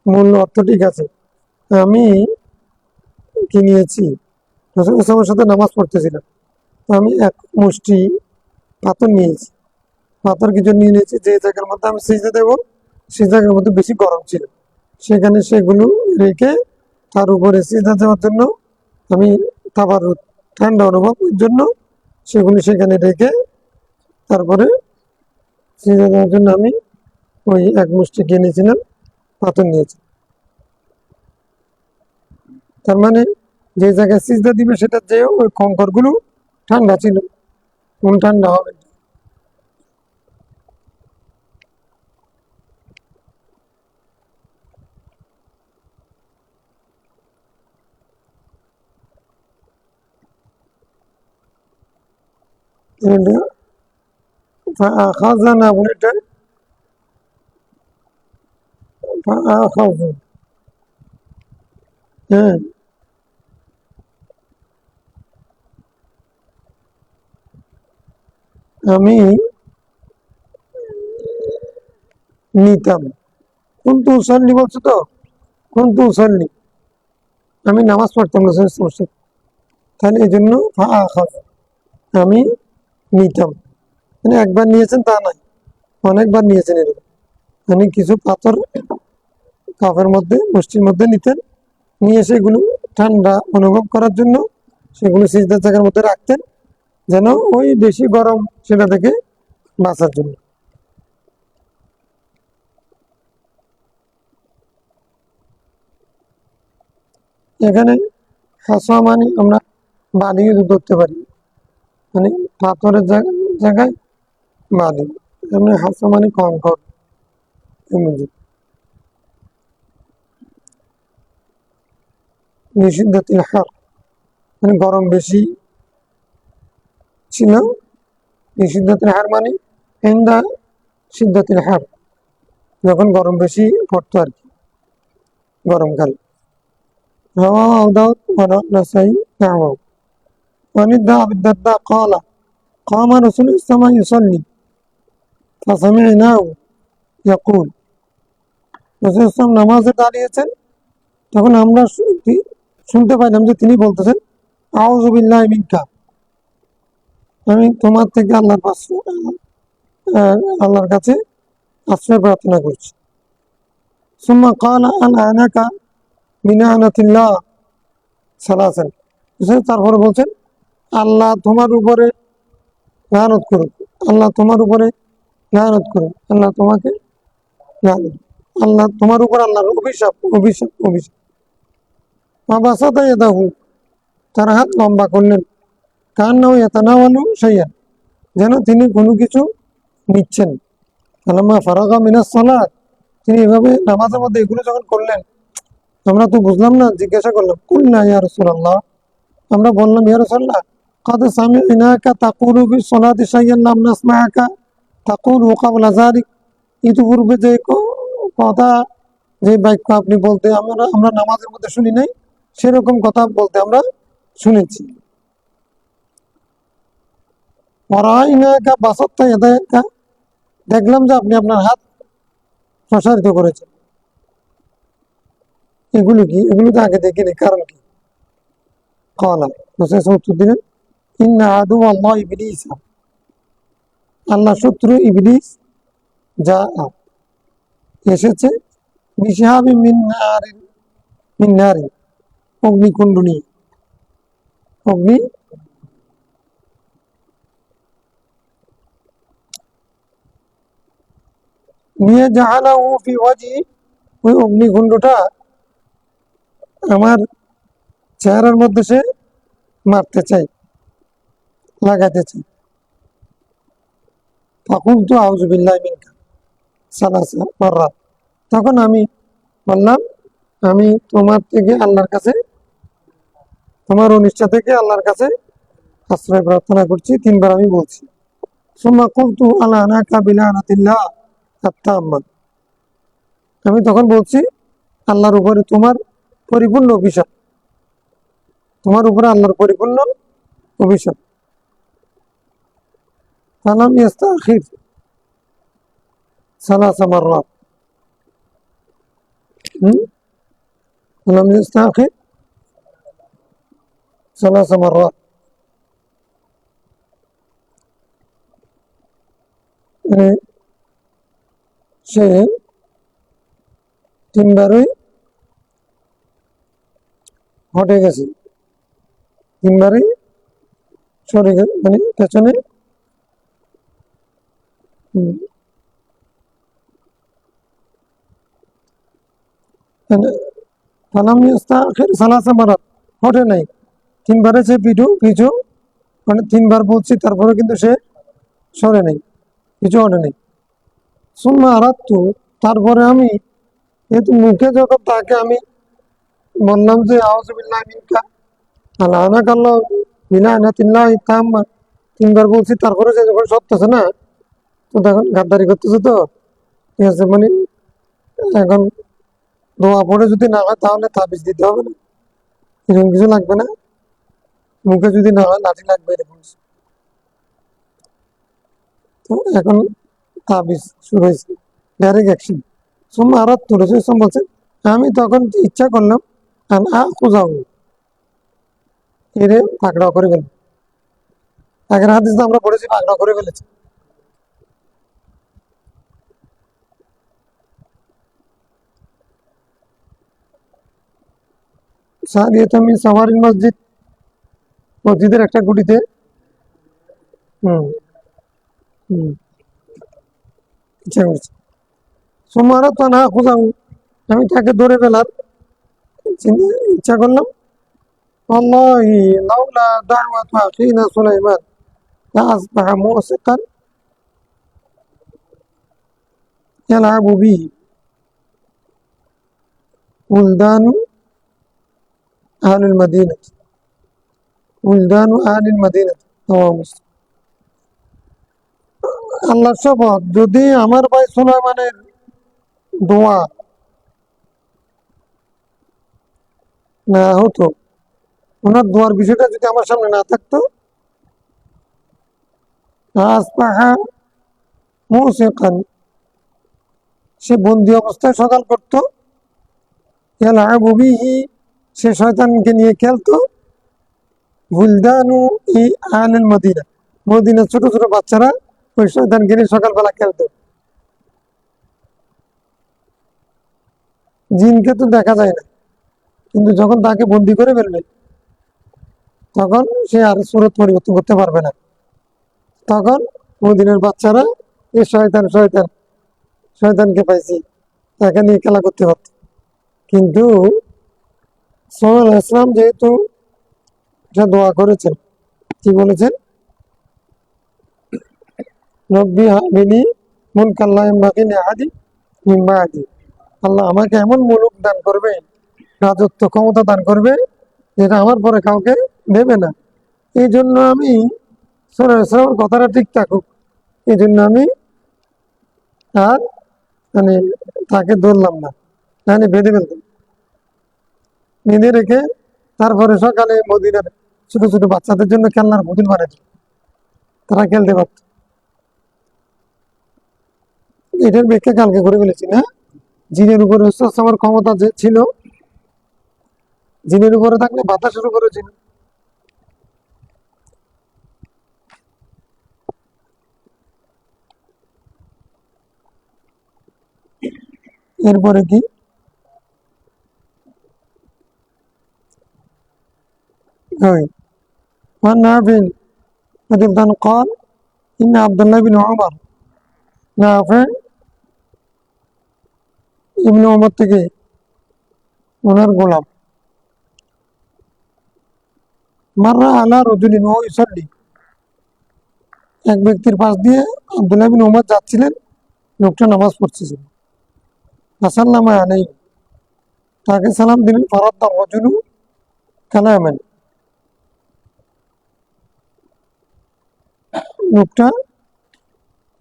মূল অর্থ ঠিক আছে আমি কি নিয়েছি রাসূলের সাথে নামাজ পড়তেছিলাম আমি এক মুষ্টি পাথর নিয়েছি পাথর কিছু নিয়ে নিয়েছি যে জায়গার মধ্যে আমি সিজদা দেব সেই জায়গার মধ্যে বেশি গরম ছিল সেখানে সেগুলো রেখে তার উপরে সিজদা দেওয়ার জন্য আমি তাবারুদ ঠান্ডা অনুভবের জন্য সেগুলি সেখানে রেখে তারপরে সিজদা দেওয়ার জন্য আমি ওই এক মুষ্টি কিনেছিলাম পাথর নিয়েছি তার মানে যে জায়গায় সিজদা দিবে সেটা যেও ওই কঙ্করগুলো ঠান্ডা ছিল কোন ঠান্ডা হবে فأخذنا بلدا فأخذ আমি নিতাম কুনতু উসাল্লি বলছো তো কুনতু উসাল্লি আমি নামাজ পড়তাম না সমস্যা তাহলে এই জন্য ফাআখায আমি নিতাম মানে একবার নিয়েছেন তা নয় অনেকবার নিয়েছেন এরকম মানে কিছু পাথর কাপের মধ্যে মুষ্টির মধ্যে নিতেন নিয়ে সেগুলো ঠান্ডা অনুভব করার জন্য সেগুলো সিজদার জায়গার মধ্যে রাখতেন যেন ওই বেশি গরম সেটা থেকে বাঁচার জন্য এখানে হাসা মানে আমরা বালিও ধরতে পারি মানে পাথরের জায়গায় বালি এমনি হাসা মানে কঙ্কর নিষিদ্ধাতিল হার মানে গরম বেশি ছিল নিষিদ্ধাতিল হার মানে হিন্দা সিদ্ধাতিল হার যখন গরম বেশি পড়তো আর কি গরমকাল رواه أبو داود والنسائي نحوه وعن أبي الدرداء قال قام رسول الله يصلي فسمعناه يقول رسول الله নামাজে দাঁড়িয়েছেন তখন আমরা শুনতে পাইলাম যে তিনি বলতেছেন আউযু বিল্লাহি মিনকা আমি তোমার থেকে আল্লাহর কাছে আশ্রয় প্রার্থনা করছি সুম্মা ক্বালা আনআনাকা মিনানাতিল্লাহ সালাসান তারপরে বলছেন আল্লাহ তোমার উপরে লানত করুক আল্লাহ তোমার উপরে লানত করুক আল্লাহ তোমাকে আল্লাহ তোমার উপর আল্লাহর অভিশাপ অভিশাপ অভিশাপ বাসাতা ইয়াদাহু তার হাত লম্বা করলেন কান্নাও ইয়াতানাওয়ালু শাইআন যেন তিনি কোনো কিছু নিচ্ছেন ফালাম্মা ফারাগা মিনাস সালাত তিনি এভাবে নামাজের মধ্যে এগুলো যখন করলেন আমরা তো বুঝলাম না জিজ্ঞাসা করলাম কুলনা ইয়া রাসূলুল্লাহ আমরা বললাম ইয়া রাসূলুল্লাহ قد سمعناك تقول في الصلاة شيئا لم نسمعك تقول قبل ذلك ইতিপূর্বে যে কথা, যে বাক্য আপনি বলতে আমরা আমরা নামাজের মধ্যে শুনি নাই, সেরকম কথা বলতে আমরা শুনেছি। ওয়ারাইনাকা বাসাত্তা ইয়াদাকা, দেখলাম যে আপনি আপনার হাত প্রসারিত করেছেন। এগুলো কি? এগুলো তো আগে দেখিনি, কারণ কি? কলা রাসূল উত্তর দিলেন, ইন্না আদু আল্লাহ ইবলিস, আল্লাহ শত্রু ইবলিস যা এসেছে, বিশিহাবি মিন নারিন, অগ্নিকুণ্ড নিয়ে, অগ্নি নিয়ে, জাহালাহু ফি ওয়াজহি, ওই অগ্নিকুণ্ডটা আমার চেহারার মধ্যে সে মারতে চাই, লাগাতে চাই। ফাকুলতু আউযু বিল্লাহি মিনকা সালাসা মাররাত, তখন আমি বললাম, আমি তোমার থেকে আল্লাহর কাছে, তোমার অনিচ্ছা থেকে আল্লাহর কাছে আশ্রয় প্রার্থনা করছি, 3 বার আমি বলছি। সুম্মা কুলতু আলা আনাকা বিলানাতিল্লাহ আত-তাম্মা, আমি তখন বলছি, আল্লাহর উপরে তোমার পরিপূর্ণ অভিশাপ, তোমার উপরে আল্লাহর পরিপূর্ণ অভিশাপ। ফালাম ইস্তাখির সালাসা মাররাত, ফালাম ইস্তাখির সালাসা মাররাত, মানে সে 3 বারই হটে গেছে, 3 বারই সরে গেছে, মানে পেছনে ফালাম ইস্তাখির সালাসা মাররাত, হটে নাই, 3 বারে সে পিছু, মানে 3 বার বলছি, তারপরে কিন্তু সে সরে নেই, পিছু হটে নেই। সুম্মা আরাদতু, তারপরে আমি, যেহেতু মুখে যখন তাকে আমি বললাম যে আউযু বিল্লাহি মিনকা লাআনাকা আল্লাহু বিলানাতিল্লাহি তাম্মা, 3 বার বলছি, তারপরে সে যখন সরতেছে না, তো তখন গাদ্দারি করতেছে, তো ঠিক আছে, মানে এখন দোয়া পড়ে যদি না হয় তাহলে তাবিজ দিতে হবে না, এরকম কিছু লাগবে না, মুখে যদি না হয় লাঠি লাগবে, এরকম কিছু। তো এখন তাবিজ শুরু হয়েছে, ডাইরেক্ট অ্যাকশন। সুম্মা আরাদতু, রাসূল সাল্লাল্লাহু আলাইহি ওয়াসাল্লাম বলছেন, আমি তখন ইচ্ছা করলাম, আন আখুযাহু, এরে পাকড়াও করে ফেলবো। আগের হাদিসে আমরা পড়েছি পাকড়াও করে ফেলেছি। সারিয়াতুম মিন সাওয়ারিল মসজিদ, মসজিদের একটা গুটিতে, হুম হুম ইচ্ছা করছে। সুম্মা আরাদতু আন আখুযাহু, আমি তাকে ধরে ফেলার ইচ্ছা করলাম। ওয়াল্লাহি লাউলা দাওয়াতু আখিনা সুলাইমান লাআসবাহা মুসিকান ইয়ালআবু বিহি উলদানু আহলিল মাদিনাতি, উলদানু আহলিল মাদিনাতি, রাওয়াহু মুসলিম। আল্লাহর শপথ, যদি আমার ভাই সুলাইমানের দোয়া না হতো, ওনার দোয়ার বিষয়টা যদি আমার সামনে না থাকতো, আসবাহা মুসিকান, সে বন্দি অবস্থায় সকাল করতো, ইয়ালআবু বিহি, সে শয়তানকে নিয়ে খেলতো, বুলদানু ই আহলিল মদিনা, মদিনার ছোট ছোট বাচ্চারা ওই শয়তানকে নিয়ে সকালবেলা খেলতো। জিনকে তো দেখা যায় না, কিন্তু যখন তাকে বন্দি করে ফেলবে, তখন সে আর সুরত পরিবর্তন করতে পারবে না। তখন মদিনার বাচ্চারা এ শয়তান শয়তান, শয়তানকে পাইছি, তাকে নিয়ে খেলা করতে পারত। কিন্তু সাল্লাল্লাহু আলাইহি ওয়াসাল্লাম যেহেতু এটা দোয়া করেছেন, কি বলেছেন? রব্বি হাবিলি মুলকান লা ইয়ানবাগি লিআহাদিন মিন বা'দি, আল্লাহ আমাকে এমন মুলক দান করবে, রাজত্ব ক্ষমতা দান করবে, যেটা আমার পরে কাউকে দেবে না। এই জন্য আমি, সাল্লাল্লাহু আলাইহি ওয়াসাল্লামের কথাটা ঠিক থাকুক, এই জন্য আমি আর মানে তাকে ধরলাম না, মানে বেঁধে ফেলতাম, বেঁধে রেখে তারপরে সকালে মদিনার ছোট ছোট বাচ্চাদের জন্য খেলনার পুতুল বানাইতাম, তারা খেলতে পারত। এটার ব্যাখ্যা কালকে করে ফেলেছি না, জিনের উপরে আমার ক্ষমতা যে ছিল, জিনের উপরে থাকলে বাতা শুরু করেছিল। এরপরে কি হয়, وعن نافع رضي الله عنه قال إن عبد الله بن عمر নাফে ইবনে ওমর থেকে ওনার গোলাম মাররা আলা রজুলিন ওয়া ইউসাল্লি, এক ব্যক্তির পাশ দিয়ে আব্দুল্লাহ বিন ওমর যাচ্ছিলেন, লোকটা নামাজ পড়তেছিল। ফাসাল্লামা আলাইহি, তাকে সালাম দিলেন। ফারাদ্দা রাজুলু কালামান, লোকটা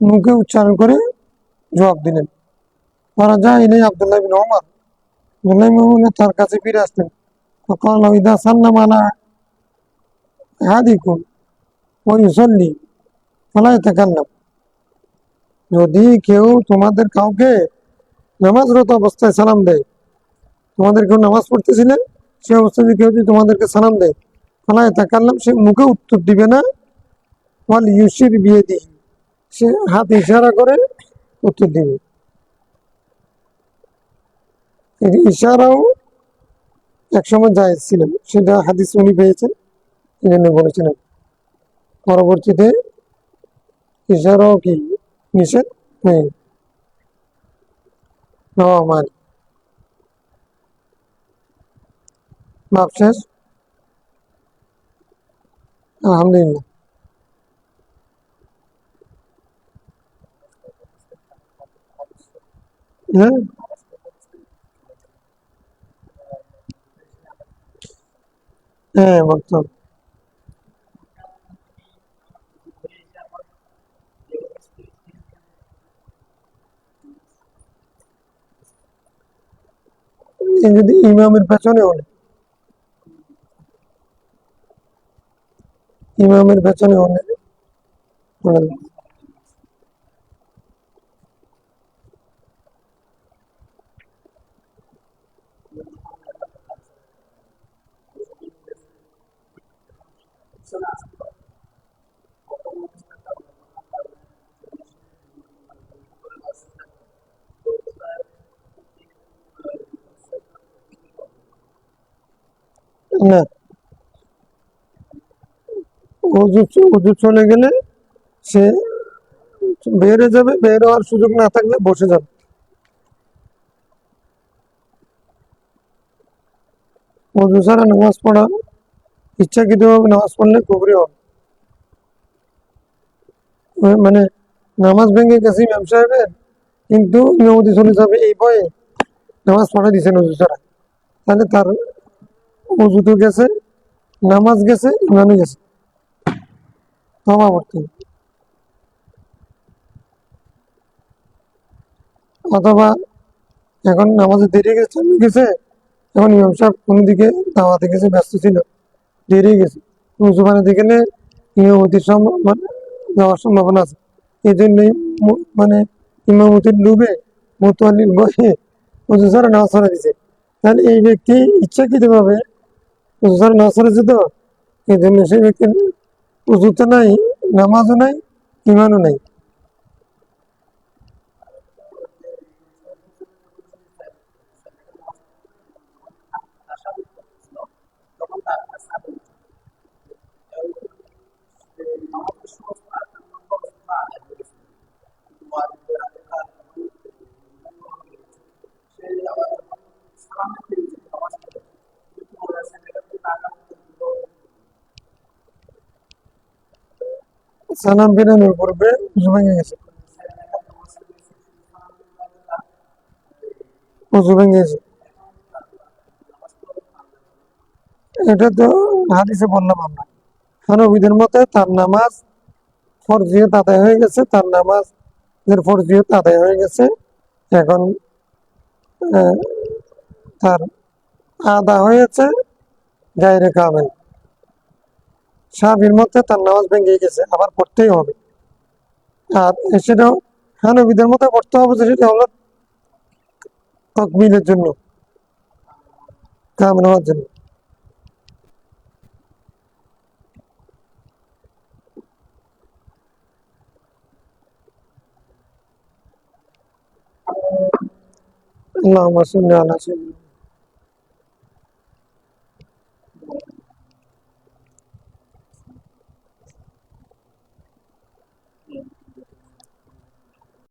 মুখে উচ্চারণ করে জবাব দিলেন। ফারাজা ইলাই আব্দুল্লাহ বিন ওমর, আব্দুল্লাহ বিন ওমর তার কাছে ফিরে আসলেন। فقال إذا سلم على أحدكم ويصلي فلا يتكلم, যদি কেউ তোমাদের কাউকে নামাজরত অবস্থায় সালাম দেয়, তোমাদের কেউ নামাজ পড়তেছিলেন, সে অবস্থায় যদি কেউ যদি তোমাদেরকে সালাম দেয়, ফালা ইয়াতাকাল্লাম, সে মুখে উত্তর দিবে না। ওয়াল ইউশির বিয়াদিহি, সে হাত ইশারা করে উত্তর দিবে। এই ইশারাও একসময় জায়েজ ছিল, সেটা হাদিস উনি পেয়েছেন, এই জন্য বলেছিলেন। পরবর্তীতে ইশারাও কি নিষেধ হয়ে নেওয়া মানে মাপ শেষ, আলহামদুলিল্লাহ। হ্যাঁ, হ্যাঁ বলতো। যদি ইমামের পেছনে হলে, ইমামের পেছনে হলে না, অজু চলে গেলে সে বেড়ে যাবে, বের হওয়ার সুযোগ না থাকলে বসে যাবে। অজু ছাড়া নামাজ পড়া, ইচ্ছাকৃতভাবে নামাজ পড়লে কুফরি হবে। মানে নামাজ ভেঙে গেছে ইমাম সাহেবের, কিন্তু ইমামতি চলে যাবে এই ভয়ে নামাজ পড়া দিচ্ছেন অজু ছাড়া, তাহলে তার অজু তো গেছে, নামাজ গেছে, ইমামই গেছে, ক্ষমা করতে হবে। অথবা এখন নামাজে দেরি গেছে গেছে, এখন ইমাম সাহেব কোনো দিকে দাওয়াতে গেছে, ব্যস্ত ছিল, দেরি গেছে, উঁচু বানাতে গেলে ইমামতির মানে যাওয়ার সম্ভাবনা আছে। এই জন্যই মানে ইমামতির লোভে মোতোয়াল্লির বসে উঁচু ছাড়া নামাজ পড়া দিছে। তাহলে এই ব্যক্তি ইচ্ছাকৃত ভাবে উঁচু ছাড়া নামাজ পড়েছে, তো এই জন্য সেই ব্যক্তির উঁচুতে নাই, নামাজও নাই, ইমানও নাই। সালাম ফিরানোর পূর্বে উঁচু ভেঙে গেছে, উঁচু ভেঙে গেছে, এটা তো হাদিসে বললাম আমরা। হানফিদের মতে তার নামাজ ফরজিয়ত আদায় হয়ে গেছে, তার নামাজ ফরজিয়ত আদায় হয়ে গেছে, এখন আহ, তার আদা হয়েছে গায়রে কামেল, সাবির মধ্যে তার নামাজ ভেঙে গেছে, আবার পড়তেই হবে। আর সেটাও হানবিদের মতো পড়তে হবে যে সেটা হলো তকমিলের জন্য, কামেল হওয়ার জন্য। আল্লাহুম্মা সাল্লি আলা সাইয়্যিদিনা